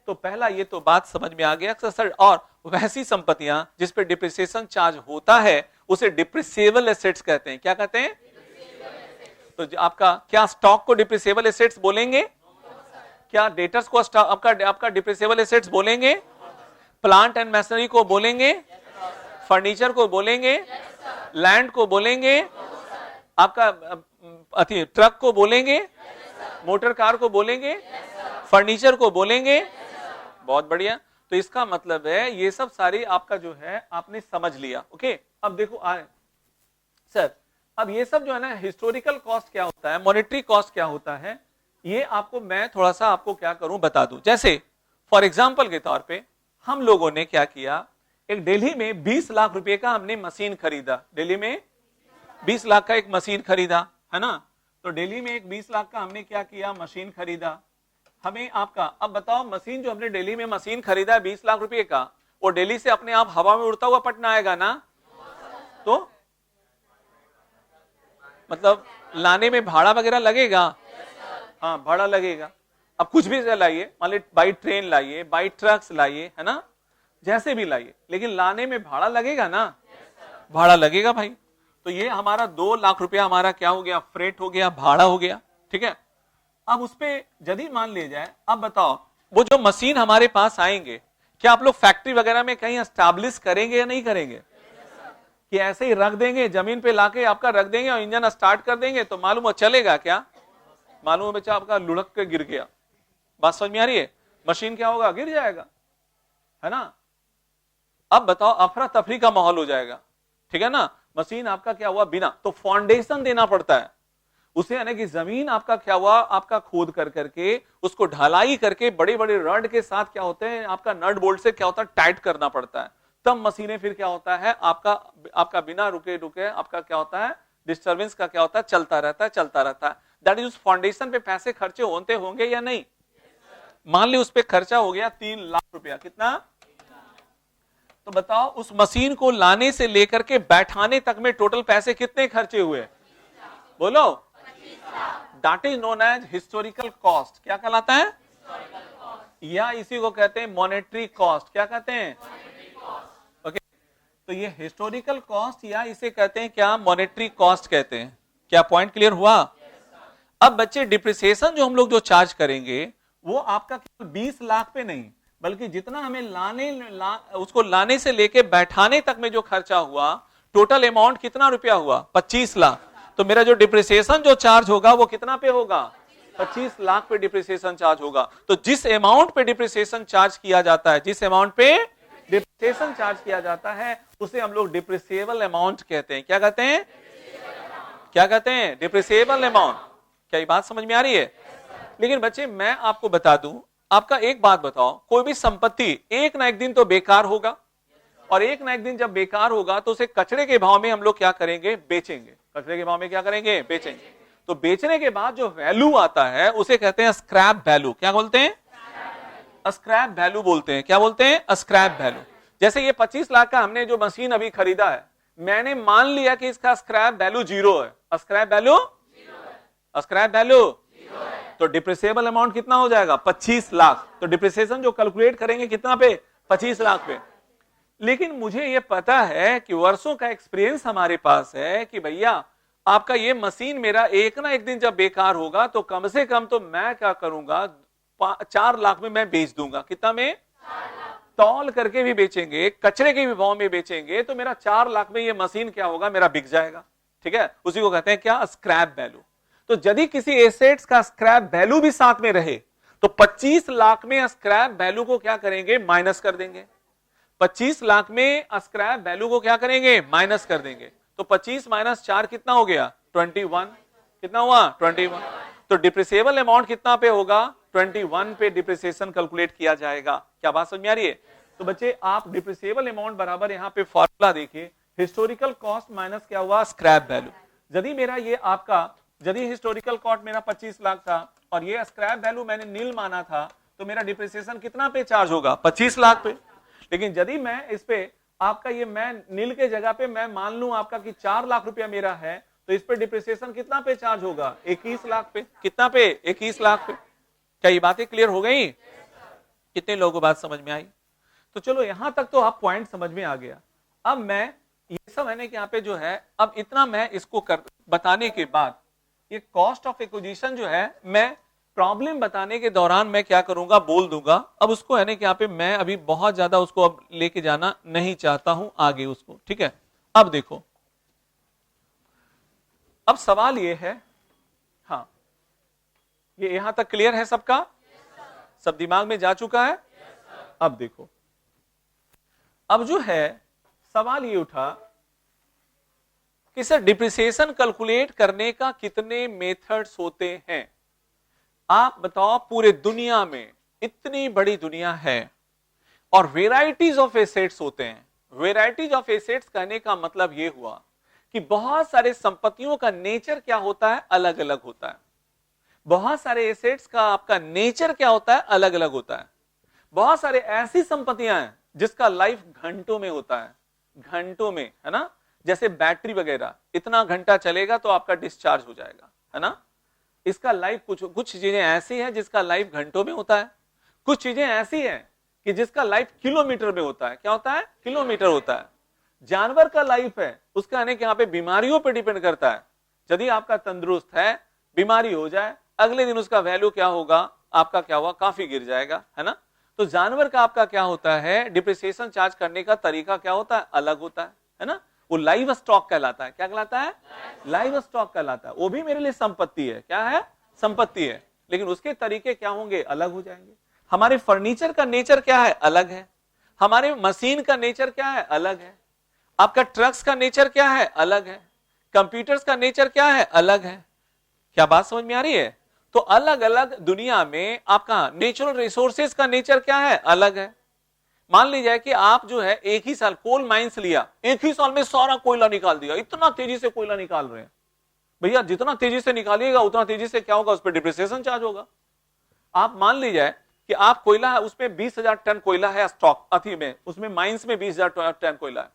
तो पहला ये तो बात समझ में आ गया सर। और वैसी संपत्तियां जिस पे डिप्रिसिएशन चार्ज होता है उसे डिप्रिसिएबल एसेट्स कहते हैं। क्या कहते हैं? तो आपका क्या स्टॉक को डिप्रिसिएबल एसेट्स बोलेंगे? क्या डेटर्स को आपका डिप्रिसिएबल एसेट्स बोलेंगे? प्लांट एंड मशीनरी को बोलेंगे? फर्नीचर को बोलेंगे? लैंड को बोलेंगे? आपका ट्रक को बोलेंगे? मोटर कार को बोलेंगे? फर्नीचर को बोलेंगे? बहुत बढ़िया। तो इसका मतलब है ये सब सारी आपका जो है आपने समझ लिया। ओके, अब देखो सर, अब ये सब जो है ना, हिस्टोरिकल कॉस्ट क्या होता है, मॉनेटरी कॉस्ट क्या होता है, ये आपको मैं थोड़ा सा आपको क्या करूं बता दूं। जैसे फॉर एग्जांपल के तौर पे हम लोगों ने क्या किया, एक दिल्ली में 20 लाख रुपए का हमने मशीन खरीदा। दिल्ली में 20 लाख का एक मशीन खरीदा, है ना? तो दिल्ली में एक 20 लाख का हमने क्या किया? मशीन खरीदा। हमें आपका, अब बताओ मशीन जो हमने दिल्ली में मशीन खरीदा है 20 लाख रुपए का, वो दिल्ली से अपने आप हवा में उड़ता हुआ पटना आएगा ना? तो मतलब लाने में भाड़ा वगैरह लगेगा? हाँ, भाड़ा लगेगा। अब कुछ भी लाइए, मान लीजिए बाई ट्रेन लाइए, बाई ट्रक्स लाइए, है ना, जैसे भी लाइए, लेकिन लाने में भाड़ा लगेगा ना? भाड़ा लगेगा भाई। तो ये हमारा 2 लाख रुपया हमारा क्या हो गया? फ्रेट हो गया, भाड़ा हो गया। ठीक है, अब उस पे यदि मान लिया जाए, अब बताओ वो जो मशीन हमारे पास आएंगे, क्या आप लोग फैक्ट्री वगैरह में कहीं एस्टैब्लिश करेंगे या नहीं करेंगे? कि ऐसे ही रख देंगे, जमीन पे लाके आपका रख देंगे और इंजन स्टार्ट कर देंगे तो मालूम हो चलेगा क्या? मालूम हो बच्चा आपका लुढ़क के गिर गया। बात समझ में आ रही है? मशीन क्या होगा? गिर जाएगा, है ना? अब बताओ अफरा तफरी का माहौल हो जाएगा। ठीक है ना? मशीन आपका क्या हुआ? बिना, तो फाउंडेशन देना पड़ता है उसे, यानी कि जमीन आपका क्या हुआ? आपका खोद कर करके उसको ढलाई करके बड़े बड़े रड के साथ क्या होते हैं, आपका नट बोल्ट से क्या होता है? टाइट करना पड़ता है। तब मशीनें फिर क्या होता है आपका बिना रुके आपका क्या होता है? डिस्टर्बेंस का क्या होता है? चलता रहता है, चलता रहता है। दैट इज, उस फाउंडेशन पे पैसे खर्चे होते होंगे या नहीं? मान ली उस पे खर्चा हो गया 3 लाख रुपया। कितना? तो बताओ उस मशीन को लाने से लेकर के बैठाने तक में टोटल पैसे कितने खर्चे हुए? बोलो। That is known as historical cost. क्या कहलाता है? या इसी को कहते हैं मॉनेटरी कॉस्ट। क्या कहते हैं? ओके, तो ये हिस्टोरिकल कॉस्ट या इसे कहते हैं क्या? मॉनेटरी कॉस्ट कहते हैं। क्या पॉइंट क्लियर हुआ? अब बच्चे डिप्रिसिएशन जो हम लोग जो चार्ज करेंगे वो आपका केवल 20 लाख पे नहीं, बल्कि जितना हमें उसको लाने से लेके बैठाने तक में जो खर्चा हुआ, टोटल अमाउंट कितना रुपया हुआ? 25 लाख। तो मेरा जो डिप्रिसिएशन जो चार्ज होगा वो कितना पे होगा? 25 लाख पे डिप्रिसिएशन चार्ज होगा। तो जिस अमाउंट पे डिप्रिसिएशन चार्ज किया जाता है, जिस अमाउंट पे डिप्रिसिएशन चार्ज किया जाता है उसे हम लोग डिप्रिसिएबल अमाउंट कहते हैं। क्या कहते हैं? क्या कहते हैं? Depreciable amount. क्या ये बात समझ में आ रही है? लेकिन बच्चे मैं आपको बता दूं, आपका एक बात बताओ, कोई भी संपत्ति एक ना एक दिन तो बेकार होगा, और एक ना एक दिन जब बेकार होगा तो उसे कचरे के भाव में हम लोग क्या करेंगे? बेचेंगे। कचरे के भाव में क्या करेंगे? बेचेंगे। तो बेचने के बाद जो वैल्यू आता है उसे कहते हैं स्क्रैप वैल्यू। क्या बोलते हैं? स्क्रैप वैल्यू बोलते हैं। क्या बोलते हैं? Scrap value. जैसे ये 25 लाख का हमने जो मशीन अभी खरीदा है, मैंने मान लिया कि इसका स्क्रैप वैल्यू 0 है। स्क्रैप वैल्यू, स्क्रैप वैल्यू, तो डिप्रिसिएबल अमाउंट कितना हो जाएगा? 25 लाख। तो डिप्रिसिएशन जो कैलकुलेट करेंगे कितना पे? 25 लाख पे। लेकिन मुझे ये पता है कि वर्षों का एक्सपीरियंस हमारे पास है कि भैया आपका ये मशीन मेरा एक ना एक दिन जब बेकार होगा तो कम से कम तो मैं क्या करूंगा? 4 लाख में मैं बेच दूंगा। कितना में? तौल करके भी बेचेंगे, कचरे के भी भाव में बेचेंगे, तो मेरा 4 लाख में ये मशीन क्या होगा? मेरा बिक जाएगा। ठीक है, उसी को कहते हैं क्या? Scrap value. तो यदि किसी एसेट्स का स्क्रैप वैल्यू भी साथ में रहे तो 25 लाख में स्क्रैप वैल्यू को क्या करेंगे? माइनस कर देंगे। 25 लाख में स्क्रैप वैल्यू को क्या करेंगे? माइनस कर देंगे। तो 25 माइनस 4 कितना हो गया? 21। कितना हुआ? 21। तो डिप्रिसिएबल अमाउंट कितना पे होगा? 21 पे डिप्रिसिएशन कैलकुलेट किया जाएगा। क्या बात समझ में आ रही है? तो बच्चे आप डिप्रिसिएबल अमाउंट बराबर यहाँ पे फॉर्मूला देखिए, हिस्टोरिकल कॉस्ट माइनस क्या हुआ? Scrap value. यदि मेरा ये आपका, यदि हिस्टोरिकल कॉस्ट मेरा 25 लाख था और ये स्क्रैप वैल्यू मैंने नील माना था, तो मेरा डिप्रिसिएशन कितना पे चार्ज होगा? 25 लाख पे। लेकिन यदि मैं इस पे आपका ये मैं नील के जगह पे मैं मान लूं आपका कि 4 लाख रुपया मेरा है, तो इस पे डिप्रिसिएशन कितना पे चार्ज होगा? 21 लाख पे। कितना पे? 21 लाख पे। क्या ये बातें क्लियर हो गई? कितने लोगों को बात समझ में आई? तो चलो यहां तक तो आप पॉइंट समझ में आ गया। अब मैं ये सब है ना कि यहाँ पे जो है, अब इतना मैं इसको बताने के बाद ये कॉस्ट ऑफ एक्विजिशन जो है मैं प्रॉब्लम बताने के दौरान मैं क्या करूंगा? बोल दूंगा। अब उसको है ना कि यहाँ पे मैं अभी बहुत ज्यादा उसको अब लेके जाना नहीं चाहता हूं आगे उसको। ठीक है, अब देखो, अब सवाल ये है, हाँ ये यहां तक क्लियर है सबका? सब दिमाग में जा चुका है? अब देखो, अब जो है सवाल ये उठा कि सर डिप्रिसिएशन कैलकुलेट करने का कितने मेथड्स होते हैं? आप बताओ, पूरे दुनिया में इतनी बड़ी दुनिया है और वेराइटीज ऑफ एसेट्स होते हैं। वेराइटीज ऑफ एसेट्स कहने का मतलब यह हुआ कि बहुत सारे संपत्तियों का नेचर क्या होता है? अलग अलग होता है। बहुत सारे एसेट्स का आपका नेचर क्या होता है? अलग अलग होता है। बहुत सारे ऐसी संपत्तियां हैं जिसका लाइफ घंटों में होता है, घंटों में, है ना? जैसे बैटरी वगैरह, इतना घंटा चलेगा तो आपका डिस्चार्ज हो जाएगा, है ना? इसका लाइफ कुछ चीजें ऐसी हैं जिसका लाइफ घंटों में होता है, कुछ चीजें ऐसी हैं कि जिसका लाइफ किलोमीटर में होता है। क्या होता है? किलोमीटर होता है। जानवर का लाइफ है उसका आने के यहाँ पे बीमारियों पे डिपेंड करता है। यदि आपका तंदुरुस्त है, बीमारी हो जाए, अगले दिन उसका वैल्यू क्या होगा? आपका क्या हुआ? काफी गिर जाएगा, है ना? तो जानवर का आपका क्या होता है? डिप्रिसिएशन चार्ज करने का तरीका क्या होता है? अलग होता है ना? वो लाइव स्टॉक कहलाता है। क्या कहलाता है? लाइव स्टॉक कहलाता है। वो भी मेरे लिए संपत्ति है। क्या है? संपत्ति है, लेकिन उसके तरीके क्या होंगे? अलग हो जाएंगे। हमारे फर्नीचर का नेचर क्या है? अलग है। हमारे मशीन का नेचर क्या है? अलग है। आपका ट्रक्स का नेचर क्या है? अलग है। कंप्यूटर्स का नेचर क्या है? अलग है। क्या बात समझ में आ रही है? तो अलग अलग दुनिया में आपका नेचुरल रिसोर्सेज का नेचर क्या है? अलग है। मान लीजिए कि आप जो है एक ही साल कोल माइंस लिया, एक ही साल में सारा कोयला निकाल दिया, इतना तेजी से कोयला निकाल रहे हैं भैया, जितना तेजी से निकालिएगा उतना तेजी से क्या होगा? उस पर डिप्रिसिएशन चार्ज होगा। आप मान लीजिए कि आप कोयला है, उसमें 20,000 टन कोयला है स्टॉक अथी में, उसमें माइंस में 20,000 टन कोयला है।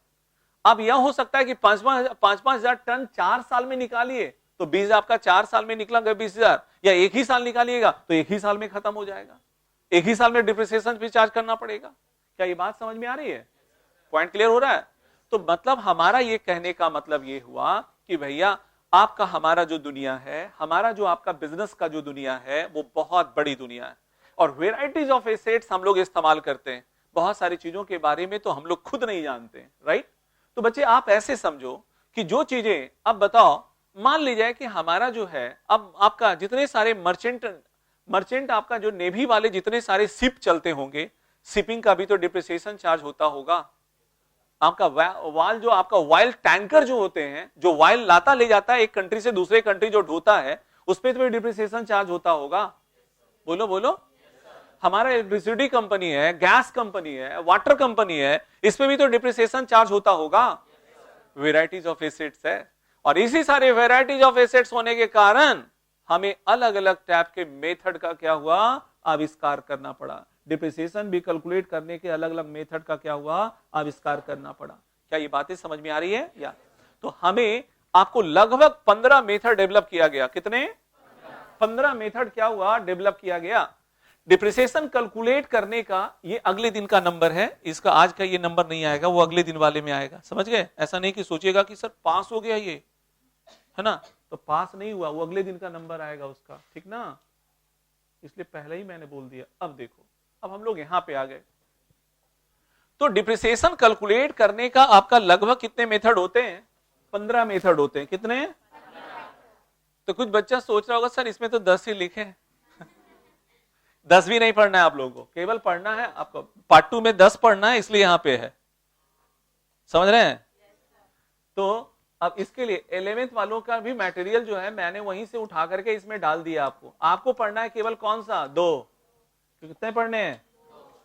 अब यह हो सकता है कि 5,000 टन 4 साल में निकालिए तो 20 आपका 4 साल में निकला 20,000, या एक ही साल निकालिएगा तो एक ही साल में खत्म हो जाएगा। एक ही साल में डिप्रिसिएशन भी चार्ज करना पड़ेगा। क्या ये बात समझ में आ रही है? पॉइंट क्लियर हो रहा है? तो मतलब हमारा ये कहने का मतलब ये हुआ कि भैया आपका हमारा जो दुनिया है, हमारा जो आपका बिजनेस का जो दुनिया है, वो बहुत बड़ी दुनिया है और वेराइटीज ऑफ एसेट्स हम लोग इस्तेमाल करते हैं। बहुत सारी चीजों के बारे में तो हम लोग खुद नहीं जानते, राइट? तो बच्चे आप ऐसे समझो कि जो चीजें, अब बताओ, मान लीजिए कि हमारा जो है, अब आपका जितने सारे मर्चेंट आपका जो नेवी वाले जितने सारे शिप चलते होंगे, शिपिंग का भी तो डिप्रिसिएशन चार्ज होता होगा। आपका वाल जो आपका वाइल टैंकर जो होते हैं, जो वाइल लाता ले जाता है एक कंट्री से दूसरे कंट्री जो ढोता है, उस पर तो डिप्रिसिएशन चार्ज होता होगा। बोलो बोलो। हमारा इलेक्ट्रिसिटी कंपनी है, गैस कंपनी है, वाटर कंपनी है, इस पे भी तो डिप्रिसिएशन चार्ज होता होगा। वेराइटीज ऑफ एसेट्स है और इसी सारे वेराइटीज ऑफ एसेट्स होने के कारण हमें अलग अलग टाइप के मेथड का क्या हुआ, आविष्कार करना पड़ा। डिप्रिसिएशन भी कैलकुलेट करने के अलग अलग मेथड का क्या हुआ, आविष्कार करना पड़ा। क्या ये बातें समझ में आ रही है? या तो हमें आपको लगभग 15 मेथड डेवलप किया गया। कितने? 15 मेथड क्या हुआ, डेवलप किया गया डिप्रिसिएशन कैलकुलेट करने का। ये अगले दिन का नंबर है, इसका आज का ये नंबर नहीं आएगा, वो अगले दिन वाले में आएगा। समझ गए? ऐसा नहीं कि सोचिएगा कि सर पास हो गया ये, है ना, तो पास नहीं हुआ, वो अगले दिन का नंबर आएगा उसका, ठीक ना? इसलिए पहले ही मैंने बोल दिया। अब देखो, अब हम लोग यहां पे आ गए। तो डिप्रिसिएशन कैलकुलेट करने का आपका लगभग कितने मेथड होते हैं? 15 मेथड होते हैं। कितने? तो कुछ बच्चा सोच रहा होगा सर इसमें तो 10 ही लिखे हैं। 10 भी नहीं पढ़ना है आप लोगों को, केवल पढ़ना है आपको पार्ट 2 में 10 पढ़ना है, इसलिए यहां पे है। समझ रहे हैं? तो अब इसके लिए 11th वालों का भी मटेरियल जो है मैंने वहीं से उठा करके इसमें डाल दिया। आपको पढ़ना है केवल कौन सा? 2। कितने पढ़ने हैं?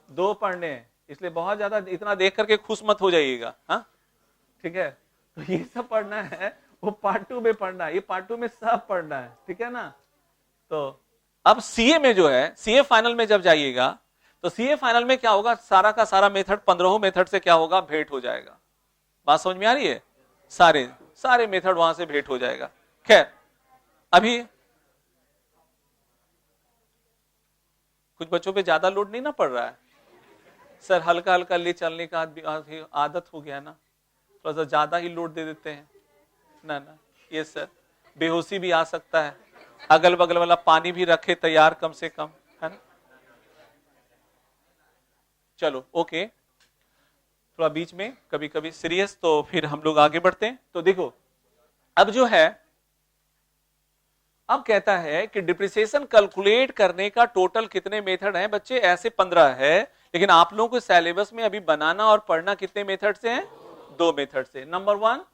2 पढ़ने हैं। इसलिए बहुत ज्यादा इतना देख करके खुश मत हो जाइएगा, हाँ, ठीक है? तो ये सब पढ़ना है, वो पार्ट 2 में पढ़ना है, ये पार्ट 2 में सब पढ़ना है, ठीक है ना? तो अब सीए में जो है, सीए फाइनल में जब जाइएगा तो सीए फाइनल में क्या होगा, सारा का सारा मेथड 15 मेथड से क्या होगा, भेंट हो जाएगा। बात समझ में आ रही है? सारे मेथड वहां से भेंट हो जाएगा। खैर, अभी कुछ बच्चों पे ज्यादा लोड नहीं ना पड़ रहा है सर, हल्का हल्का ले चलने का आदत हो गया ना, थोड़ा सा ज्यादा ही लोड दे देते हैं ना। ये सर बेहोशी भी आ सकता है, अगल बगल वाला पानी भी रखे तैयार कम से कम, है ना? चलो ओके, थोड़ा बीच में कभी कभी सीरियस, तो फिर हम लोग आगे बढ़ते हैं। तो देखो, अब जो है, अब कहता है कि डिप्रिसिएशन कैलकुलेट करने का टोटल कितने मेथड हैं बच्चे? ऐसे 15 है, लेकिन आप लोगों को सिलेबस में अभी बनाना और पढ़ना कितने मेथड से है? 2 मेथड से। नंबर 1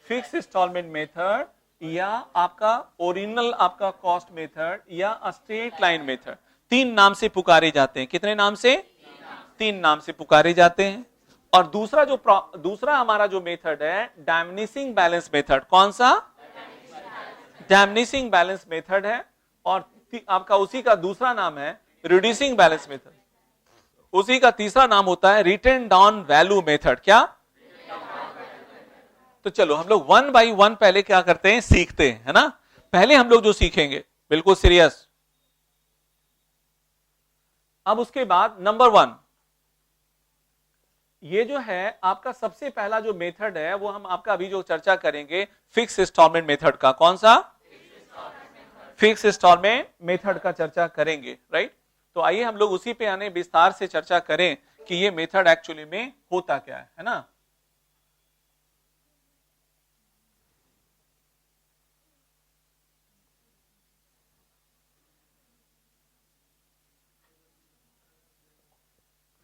फिक्स इंस्टॉलमेंट मेथड, या आपका ओरिजिनल आपका कॉस्ट मेथड, या स्ट्रेट लाइन मेथड। 3 नाम से पुकारे जाते हैं। कितने नाम से? 3 नाम से पुकारे जाते हैं। और दूसरा हमारा जो मेथड है, डायमिनिशिंग बैलेंस मेथड। कौन सा? डायमिनिशिंग बैलेंस मेथड है। और आपका उसी का दूसरा नाम है रिड्यूसिंग बैलेंस मेथड। उसी का तीसरा नाम होता है रिटन डाउन वैल्यू मेथड। क्या? तो चलो हम लोग 1 by 1 पहले क्या करते हैं, सीखते हैं, है ना? पहले हम लोग जो सीखेंगे, बिल्कुल सीरियस। अब उसके बाद नंबर 1, ये जो है आपका सबसे पहला जो मेथड है, वो हम आपका अभी जो चर्चा करेंगे फिक्स इंस्टॉलमेंट मेथड का। कौन सा? फिक्स इंस्टॉलमेंट मेथड का चर्चा करेंगे, राइट? तो आइए हम लोग उसी पे आने विस्तार से चर्चा करें कि ये मेथड एक्चुअली में होता क्या है ना?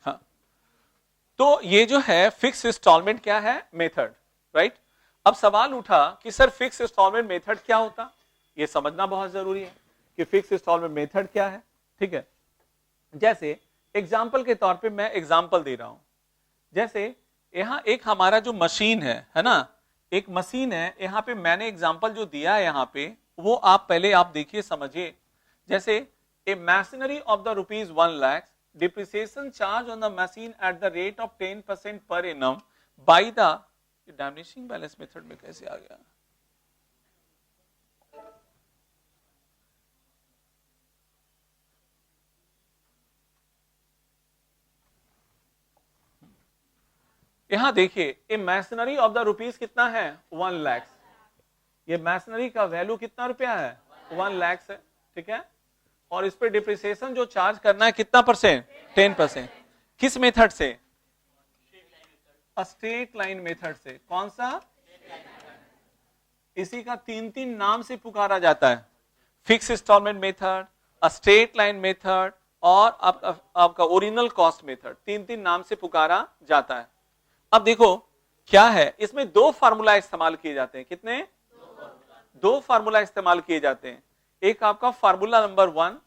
हाँ, तो ये जो है फिक्स इंस्टॉलमेंट क्या है, मेथड, राइट? अब सवाल उठा कि सर फिक्स इंस्टॉलमेंट मेथड क्या होता, ये समझना बहुत जरूरी है कि फिक्स इंस्टॉलमेंट मेथड क्या है, ठीक है? जैसे एग्जाम्पल के तौर पे मैं एग्जाम्पल दे रहा हूं। जैसे यहां एक हमारा जो मशीन है ना, एक मशीन है, यहां पे मैंने एग्जाम्पल जो दिया है यहां पे, वो आप पहले आप देखिए, समझिए। जैसे a machinery of the ₹1 lakh, depreciation charge on the machine at the rate of 10% per annum by the diminishing balance method में कैसे आ गया? यहां देखिए इमेजिनरी ऑफ द रुपीज कितना है 1 लाख, ये मैसनरी का वैल्यू कितना रुपया है 1 लाख है, ठीक है। और इस पे डिप्रिसिएशन जो चार्ज करना है कितना परसेंट 10%। किस मेथड से? स्ट्रेट लाइन मेथड से। कौन सा? इसी का 3 नाम से पुकारा जाता है, fix instalment method, straight line method और आपका ओरिजिनल कॉस्ट मेथड। 3 नाम से पुकारा जाता है। अब देखो क्या है, इसमें 2 फार्मूला इस्तेमाल किए जाते हैं। कितने? 2 फार्मूला इस्तेमाल किए जाते हैं। एक आपका फार्मूला नंबर 1,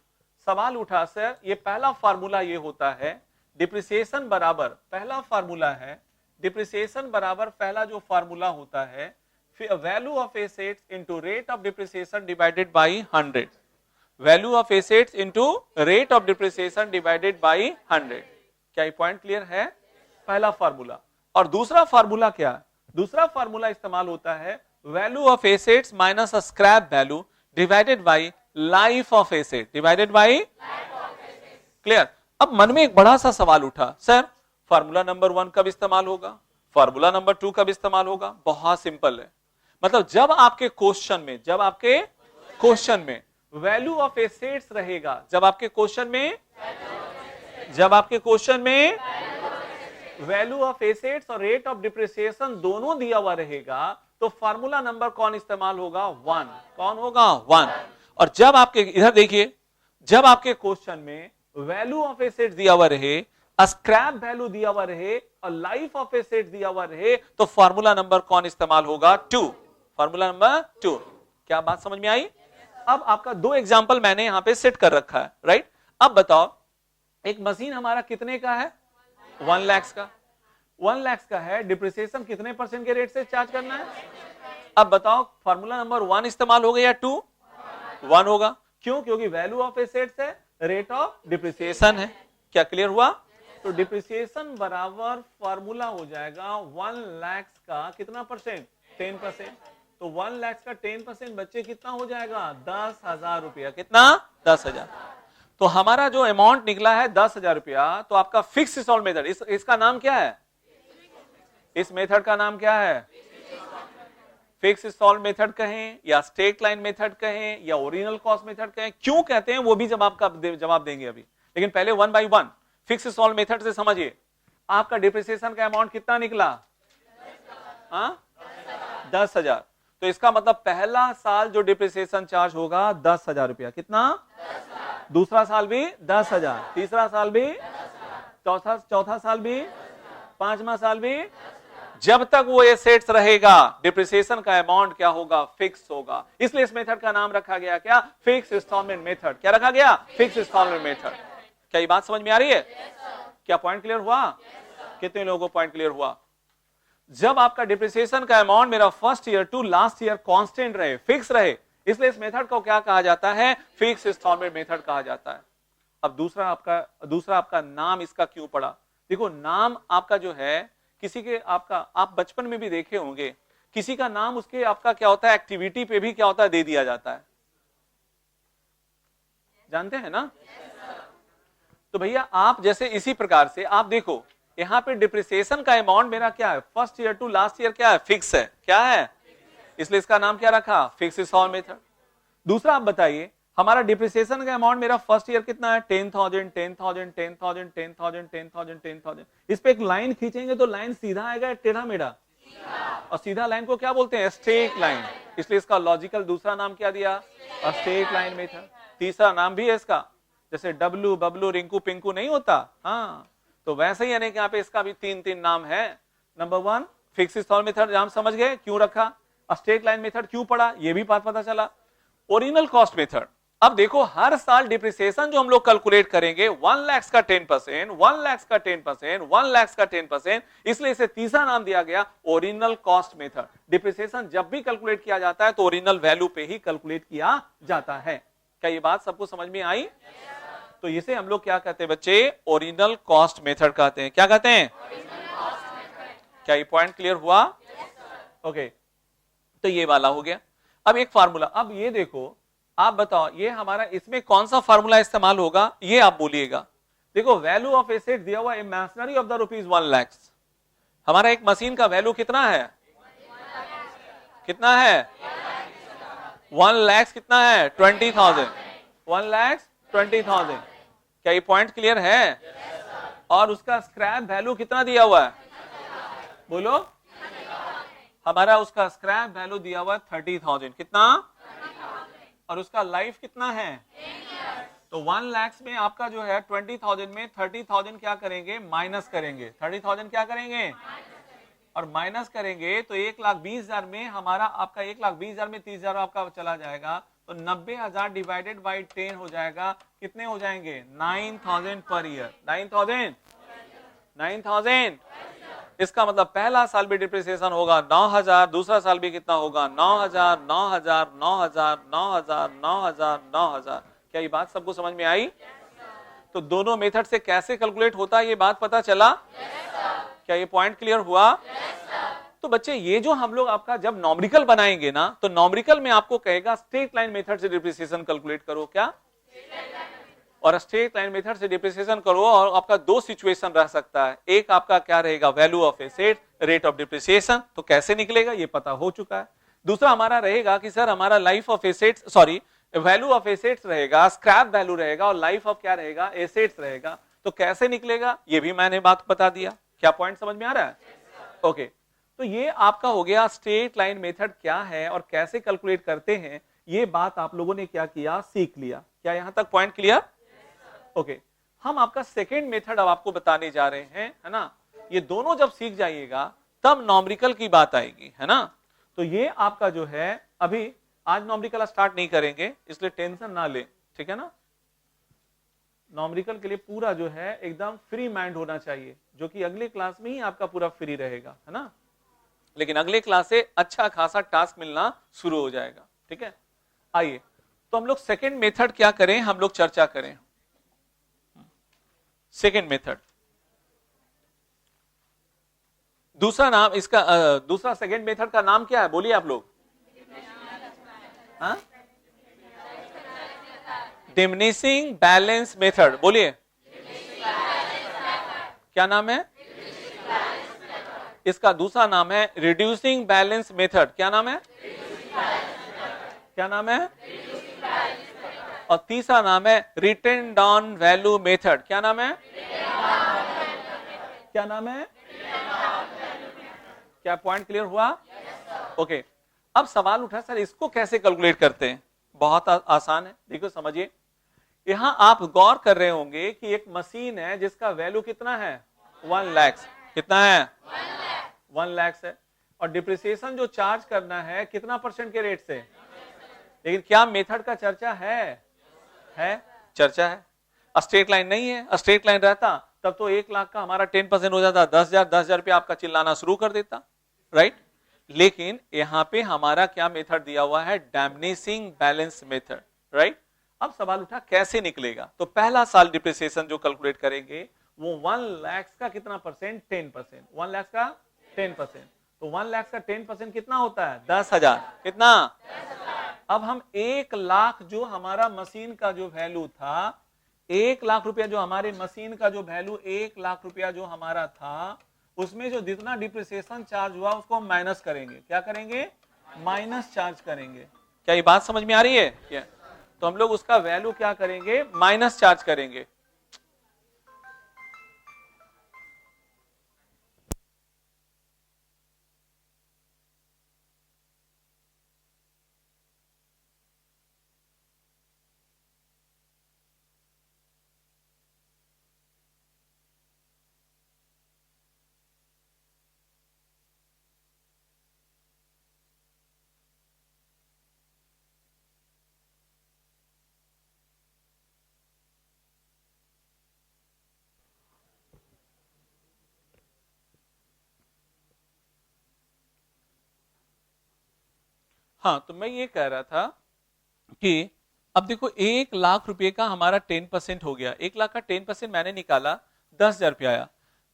सवाल उठा सर ये पहला फार्मूला ये होता है डिप्रिसिएशन बराबर, पहला फार्मूला है डिप्रिसिएशन बराबर, पहला जो फार्मूला होता है value of assets into rate of depreciation divided by 100, value of assets into rate of depreciation divided by 100। क्या ये पॉइंट क्लियर है? पहला फार्मूला। और दूसरा फार्मूला क्या? दूसरा फार्मूला इस्तेमाल होता है value of assets minus scrap value divided by life of asset divided by. Clear? अब मन में एक बड़ा सा सवाल उठा, सर फार्मूला नंबर 1 कब इस्तेमाल होगा, फार्मूला नंबर 2 कब इस्तेमाल होगा? बहुत सिंपल है, मतलब जब आपके क्वेश्चन में वैल्यू ऑफ एसेट्स रहेगा, जब आपके क्वेश्चन में वैल्यू ऑफ एसेट्स और रेट ऑफ डिप्रिसिएशन दोनों दिया हुआ रहेगा, तो फार्मूला नंबर कौन इस्तेमाल होगा? 1। कौन होगा? 1। और जब आपके इधर देखिए, जब आपके क्वेश्चन में वैल्यू ऑफ एसेट्स दिया हुआ रहे, स्क्रैप वैल्यू दिया हुआ रहे और लाइफ ऑफ एसेट्स दिया हुआ रहे, तो फार्मूला नंबर कौन इस्तेमाल होगा? 2। Formula number 2। क्या बात समझ में आई? अब आपका 2 एग्जांपल मैंने यहां पे सेट कर रखा है, राइट। अब बताओ एक मशीन हमारा कितने का है? 1 लाख का। 1 लाख का है, डिप्रिसिएशन कितने % के रेट से चार्ज करना है? अब बताओ फार्मूला नंबर 1 इस्तेमाल होगा या 2? 1 होगा। क्यों? क्योंकि वैल्यू ऑफ एसेट्स है, रेट ऑफ डिप्रिसिएशन है। क्या क्लियर हुआ? तो डिप्रिसिएशन बराबर फार्मूला हो जाएगा 1 लाख का कितना %? 10%। तो 1 लाख का 10% बच्चे कितना हो जाएगा? 10,000 रुपया। कितना? 10,000। तो हमारा जो अमाउंट निकला है 10,000 रुपया, तो आपका फिक्स इंस्टॉलमेंट मेथड, इसका नाम क्या है? इस मेथड का नाम क्या है? फिक्स इंस्टॉलमेंट मेथड कहें या स्ट्रेट लाइन मेथड कहें या ओरिजिनल कॉस्ट मेथड कहें, क्यों कहते हैं वो भी जवाब देंगे अभी। लेकिन पहले 1 बाय 1 फिक्स इंस्टॉलमेंट मेथड से समझिए। आपका डिप्रिसिएशन का अमाउंट कितना निकला? 10,000। तो इसका मतलब पहला साल जो डिप्रिसिएशन चार्ज होगा 10,000 रुपया। कितना? दूसरा साल भी 10,000, तीसरा साल भी, चौथा साल भी, 5वां साल भी। जब तक वो एसेट्स रहेगा डिप्रिसिएशन का अमाउंट क्या होगा? फिक्स होगा। इसलिए इस मेथड का नाम रखा गया क्या? Fix instalment method. क्या रखा गया? Fix instalment method. क्या ये बात समझ में आ रही है? क्या पॉइंट क्लियर हुआ? कितने लोगों को पॉइंट क्लियर हुआ? जब आपका डिप्रिसिएशन का अमाउंट मेरा first year to last year constant रहे, फिक्स रहे, इसलिए इस मेथड को क्या कहा जाता है? फिक्स इंस्टॉलमेंट मेथड कहा जाता है। अब दूसरा आपका नाम इसका क्यों पड़ा? देखो नाम आपका जो है, किसी के आपका, आप बचपन में भी देखे होंगे, किसी का नाम उसके आपका क्या होता है, एक्टिविटी पे भी क्या होता है, दे दिया जाता है। जानते हैं ना? तो भैया आप जैसे इसी प्रकार से आप देखो, यहां पे डिप्रिसिएशन का अमाउंट मेरा क्या है, first year to last year क्या है, फिक्स है। क्या है? इसलिए इसका नाम क्या रखा? Fix instalment method. दूसरा आप बताइए, हमारा डिप्रिसिएशन का अमाउंट मेरा फर्स्ट ईयर कितना है? 10,000, 10,000, 10,000, 10,000, 10,000, 10,000। इस पे एक लाइन खींचेंगे तो लाइन सीधा आएगा, टेढ़ा मेढ़ा? और सीधा लाइन को क्या बोलते हैं? Straight line. इसलिए इसका लॉजिकल दूसरा नाम क्या दिया? Straight line method. तीसरा नाम भी है इसका, जैसे डब्लू, बबलू, रिंकू, पिंकू नहीं होता, हाँ, तो वैसे ही यानी कि यहाँ पे इसका भी 3 नाम है। नंबर 1 फिक्स इंस्टॉलमेंट मेथड, नाम समझ गए क्यों रखा। स्ट्रेट लाइन मेथड क्यों पड़ा, ये भी बात पता चला। ओरिजिनल कॉस्ट मेथड, अब देखो हर साल डिप्रिसिएशन जो हम लोग कैलकुलेट करेंगे 1 लाख का 10%, 1 लाख का 10%, 1 लाख का 10%, इसलिए इसे तीसरा नाम दिया गया ओरिजिनल कॉस्ट मेथड। डिप्रिसिएशन जब भी कैलकुलेट किया जाता है तो ओरिजिनल वैल्यू पे ही कैलकुलेट किया जाता है। क्या ये बात सबको समझ में आई? तो इसे हम लोग क्या कहते हैं बच्चे? ओरिजिनल कॉस्ट मेथड कहते हैं। क्या कहते हैं? क्या ये पॉइंट क्लियर हुआ? ओके, तो ये वाला हो गया। अब एक फार्मूला, अब ये देखो, आप बताओ ये हमारा इसमें कौन सा फार्मूला इस्तेमाल होगा, ये आप बोलिएगा। देखो वैल्यू ऑफ एसेट दिया हुआ इमेजिनरी ऑफ द ₹1 लाख, हमारा एक मशीन का वैल्यू कितना है? कितना है? 1 लाख कितना है? 20,000। 1,20,000। क्या ये पॉइंट क्लियर है? और उसका स्क्रैप वैल्यू कितना दिया हुआ है? बोलो। हमारा उसका स्क्रैप वैल्यू दिया हुआ है 30,000। कितना? और उसका लाइफ कितना है? तो 1 लाख में आपका जो है 20,000 में 30,000 क्या करेंगे? माइनस करेंगे। 30,000 क्या करेंगे? और माइनस करेंगे तो 1,20,000 में हमारा आपका 1,20,000 में 30,000 आपका चला जाएगा, तो 90,000 डिवाइडेड बाई 10 हो जाएगा। कितने हो जाएंगे? 9,000 पर ईयर। 9,000। इसका मतलब पहला साल भी डिप्रिसिएशन होगा 9,000, दूसरा साल भी कितना होगा? 9,000, 9,000, 9,000, 9,000, 9,000, 9,000। क्या ये बात सबको समझ में आई? तो दोनों मेथड से कैसे कैलकुलेट होता है ये बात पता चला? क्या ये पॉइंट क्लियर हुआ? तो बच्चे ये जो हम लोग आपका जब नॉमरिकल बनाएंगे ना, तो नॉमरिकल में आपको कहेगा स्ट्रेट लाइन मेथड से डिप्रिसिएशन कैलकुलेट करो। क्या? और स्ट्रेट लाइन मेथड से डिप्रिसिएशन करो, और आपका दो सिचुएशन रह सकता है। एक आपका क्या रहेगा? Value of asset, rate of depreciation. तो कैसे निकलेगा ये पता हो चुका है। दूसरा हमारा रहेगा कि सर हमारा life of assets, sorry value of assets रहेगा, स्क्रैप वैल्यू रहेगा, और लाइफ ऑफ क्या रहेगा? एसेट्स रहेगा। तो कैसे निकलेगा ये भी मैंने बात बता दिया। क्या पॉइंट समझ में आ रहा है? ओके। तो ये आपका हो गया स्ट्रेट लाइन मेथड क्या है और कैसे कैलकुलेट करते हैं, ये बात आप लोगों ने क्या किया? सीख लिया। क्या यहां तक पॉइंट क्लियर? ओके। हम आपका सेकेंड मेथड अब आपको बताने जा रहे हैं, है ना। ये दोनों जब सीख जाइएगा तब नॉमरिकल की बात आएगी, है ना। तो ये आपका जो है, अभी आज नॉमरिकल स्टार्ट नहीं करेंगे, इसलिए टेंशन ना ले, ठीक है ना। नॉमरिकल के लिए पूरा जो है एकदम फ्री माइंड होना चाहिए, जो कि अगले क्लास में ही आपका पूरा फ्री रहेगा, है ना। लेकिन अगले क्लास से अच्छा खासा टास्क मिलना शुरू हो जाएगा, ठीक है। आइए तो हम लोग सेकेंड मेथड क्या करें, हम लोग चर्चा करें। सेकेंड मेथड, दूसरा नाम इसका, दूसरा सेकेंड मेथड का नाम क्या है? बोलिए आप लोग। Diminishing balance method. बोलिए क्या नाम है इसका? दूसरा नाम है रिड्यूसिंग बैलेंस मेथड। क्या नाम है? क्या नाम है? और तीसरा नाम है रिटर्न डाउन वैल्यू मेथड। क्या नाम है? क्या नाम है? क्या पॉइंट क्लियर हुआ? ओके। अब सवाल उठा सर इसको कैसे कैलकुलेट करते हैं? बहुत आसान है, देखो समझिए। यहां आप गौर कर रहे होंगे कि एक मशीन है जिसका वैल्यू कितना है? 1 लाख। कितना है? 1 लाख है। और डिप्रिसिएशन जो चार्ज करना है कितना % के रेट से? लेकिन क्या मेथड का चर्चा है? चर्चा है। स्ट्रेट लाइन नहीं है। स्ट्रेट लाइन रहता तब तो 1 लाख का हमारा 10% हो जाता, 10,000 रुपया आपका चिल्लाना शुरू कर देता, राइट। लेकिन यहां पे हमारा क्या मेथड दिया हुआ है? Diminishing balance method, right. अब सवाल उठा कैसे निकलेगा? तो पहला साल डिप्रिसिएशन जो कैलकुलेट करेंगे वो 1 लाख का कितना %? 10%। 1 लाख का 10%। तो 1 लाख का 10% कितना होता है? 10,000। कितना? 10,000। अब हम 1 लाख जो हमारा मशीन का जो वैल्यू था, 1 लाख रुपया जो हमारे मशीन का जो वैल्यू 1 लाख रुपया जो हमारा था, उसमें जो जितना डिप्रिसिएशन चार्ज हुआ उसको हम माइनस करेंगे। क्या करेंगे? माइनस चार्ज करेंगे। क्या ये बात समझ में आ रही है? तो हम लोग उसका वैल्यू क्या करेंगे? माइनस चार्ज करेंगे। हाँ, तो मैं ये कह रहा था कि अब देखो 1 लाख रुपए का हमारा 10% हो गया। 1 लाख का 10% मैंने निकाला, 10,000 रुपया आया।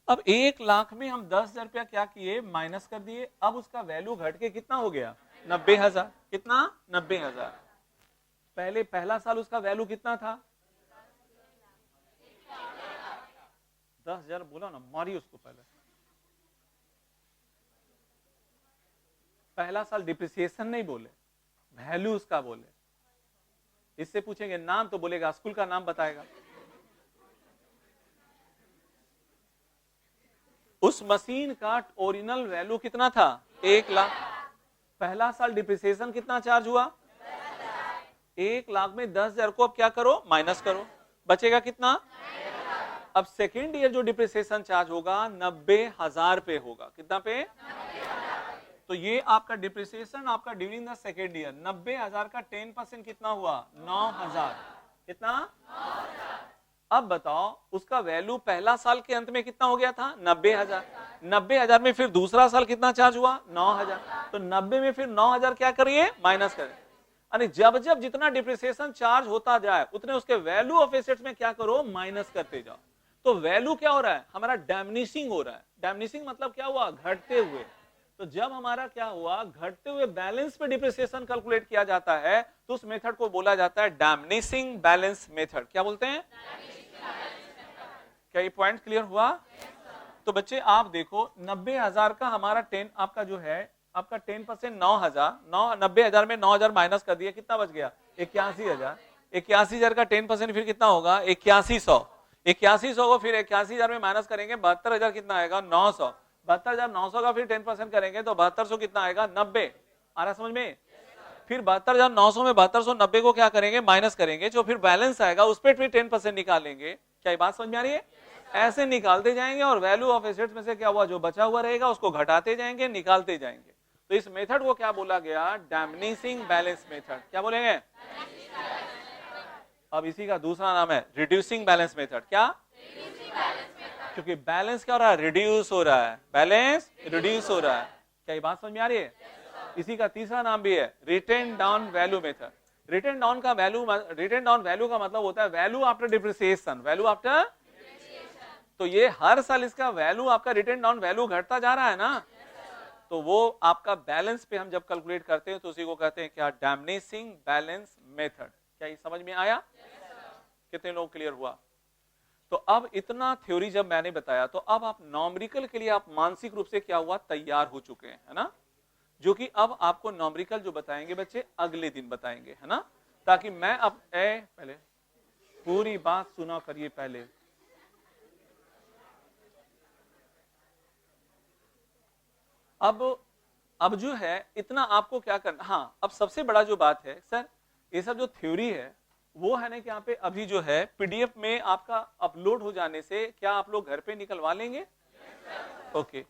अब 1 लाख में हम 10,000 रुपया क्या किए? माइनस कर दिए। अब उसका वैल्यू घट के कितना हो गया? 90,000। कितना? 90,000। पहले पहला साल उसका वैल्यू कितना था? 10,000 बोला ना, मारी उसको पहले। पहला साल डिप्रिसिएशन नहीं बोले, वैल्यू उसका बोले। इससे पूछेंगे नाम तो बोलेगा स्कूल का नाम बताएगा। उस मशीन का ओरिजिनल वैल्यू कितना था? 1 लाख। पहला साल डिप्रिसिएशन कितना चार्ज हुआ? 1 लाख में 10,000 को अब क्या करो? माइनस करो, बचेगा कितना? अब सेकेंड ईयर जो डिप्रिसिएशन चार्ज होगा 90,000 पे होगा। कितना पे? तो ये आपका डिप्रिसिएशन आपका ड्यूरिंग द सेकेंड ईयर 90,000 का 10% कितना हुआ? 9,000। कितना? 9,000। अब बताओ उसका वैल्यू पहला साल के अंत में कितना हो गया था? 90,000। 90,000 में फिर दूसरा साल कितना चार्ज हुआ? 9,000। तो 90 में फिर 9,000 क्या करिए? माइनस करें। यानी जब जब जितना डिप्रिसिएशन चार्ज होता जाए उतने उसके वैल्यू ऑफ एसेट्स में क्या करो? माइनस करते जाओ। तो वैल्यू क्या हो रहा है? हमारा डैमनिशिंग हो रहा है। डैमनिशिंग मतलब क्या हुआ? घटते हुए। तो जब हमारा क्या हुआ? घटते हुए बैलेंस पे डिप्रिसिएशन कैलकुलेट किया जाता है तो उस मेथड को बोला जाता है डैमनिशिंग बैलेंस मेथड। क्या बोलते हैं? क्या ये पॉइंट क्लियर हुआ? तो बच्चे आप देखो 90,000 का हमारा 10 आपका जो है आपका 10% 9,000। 90,000 में 9,000 माइनस कर दिया, कितना बच गया? 81,000। 81,000 का 10% फिर कितना होगा? 8100। 8100 को फिर 81,000 में माइनस करेंगे 72,000 कितना आएगा? 900। 72,900 का फिर 10% करेंगे तो 7200 कितना आएगा? 90। आ रहा समझ में? फिर 72,900 में 7290 को क्या करेंगे? माइनस करेंगे, जो फिर बैलेंस आएगा उस पर फिर 10% निकालेंगे। क्या ये बात समझ में आ रही है? ऐसे निकालते जाएंगे और वैल्यू ऑफ एसेट्स में से क्या हुआ? जो बचा हुआ रहेगा उसको घटाते जाएंगे, निकालते जाएंगे। तो इस मेथड को क्या बोला गया? डैमनिशिंग बैलेंस मेथड। क्या बोलेंगे? अब इसी का दूसरा नाम है रिड्यूसिंग बैलेंस मेथड। क्या? क्योंकि बैलेंस क्या हो रहा है? रिड्यूस हो रहा है। बैलेंस रिड्यूस हो रहा है। क्या ये बात समझ में आ रही है? इसी का तीसरा नाम भी है written down value method. Written down का वैल्यू का मतलब होता है value after depreciation. Value after, तो ये हर साल इसका वैल्यू आपका रिटेन डाउन वैल्यू घटता जा रहा है ना, तो वो आपका बैलेंस पे हम जब कैलकुलेट करते हैं तो उसी को कहते हैं क्या? डैमनिशिंग बैलेंस मेथड। क्या ये समझ में आया? कितने लोग क्लियर हुआ? तो अब इतना थ्योरी जब मैंने बताया तो अब आप नॉमरिकल के लिए आप मानसिक रूप से क्या हुआ? तैयार हो चुके हैं, है ना? जो कि अब आपको नॉमरिकल जो बताएंगे बच्चे अगले दिन बताएंगे, है ना? ताकि मैं अब पहले पूरी बात सुना करिए पहले। अब जो है इतना आपको क्या करना। हाँ, अब सबसे बड़ा जो बात है सर, ये सब जो थ्योरी है वो है ना कि यहाँ पे अभी जो है पीडीएफ में आपका अपलोड हो जाने से क्या आप लोग घर पे निकलवा लेंगे? ओके।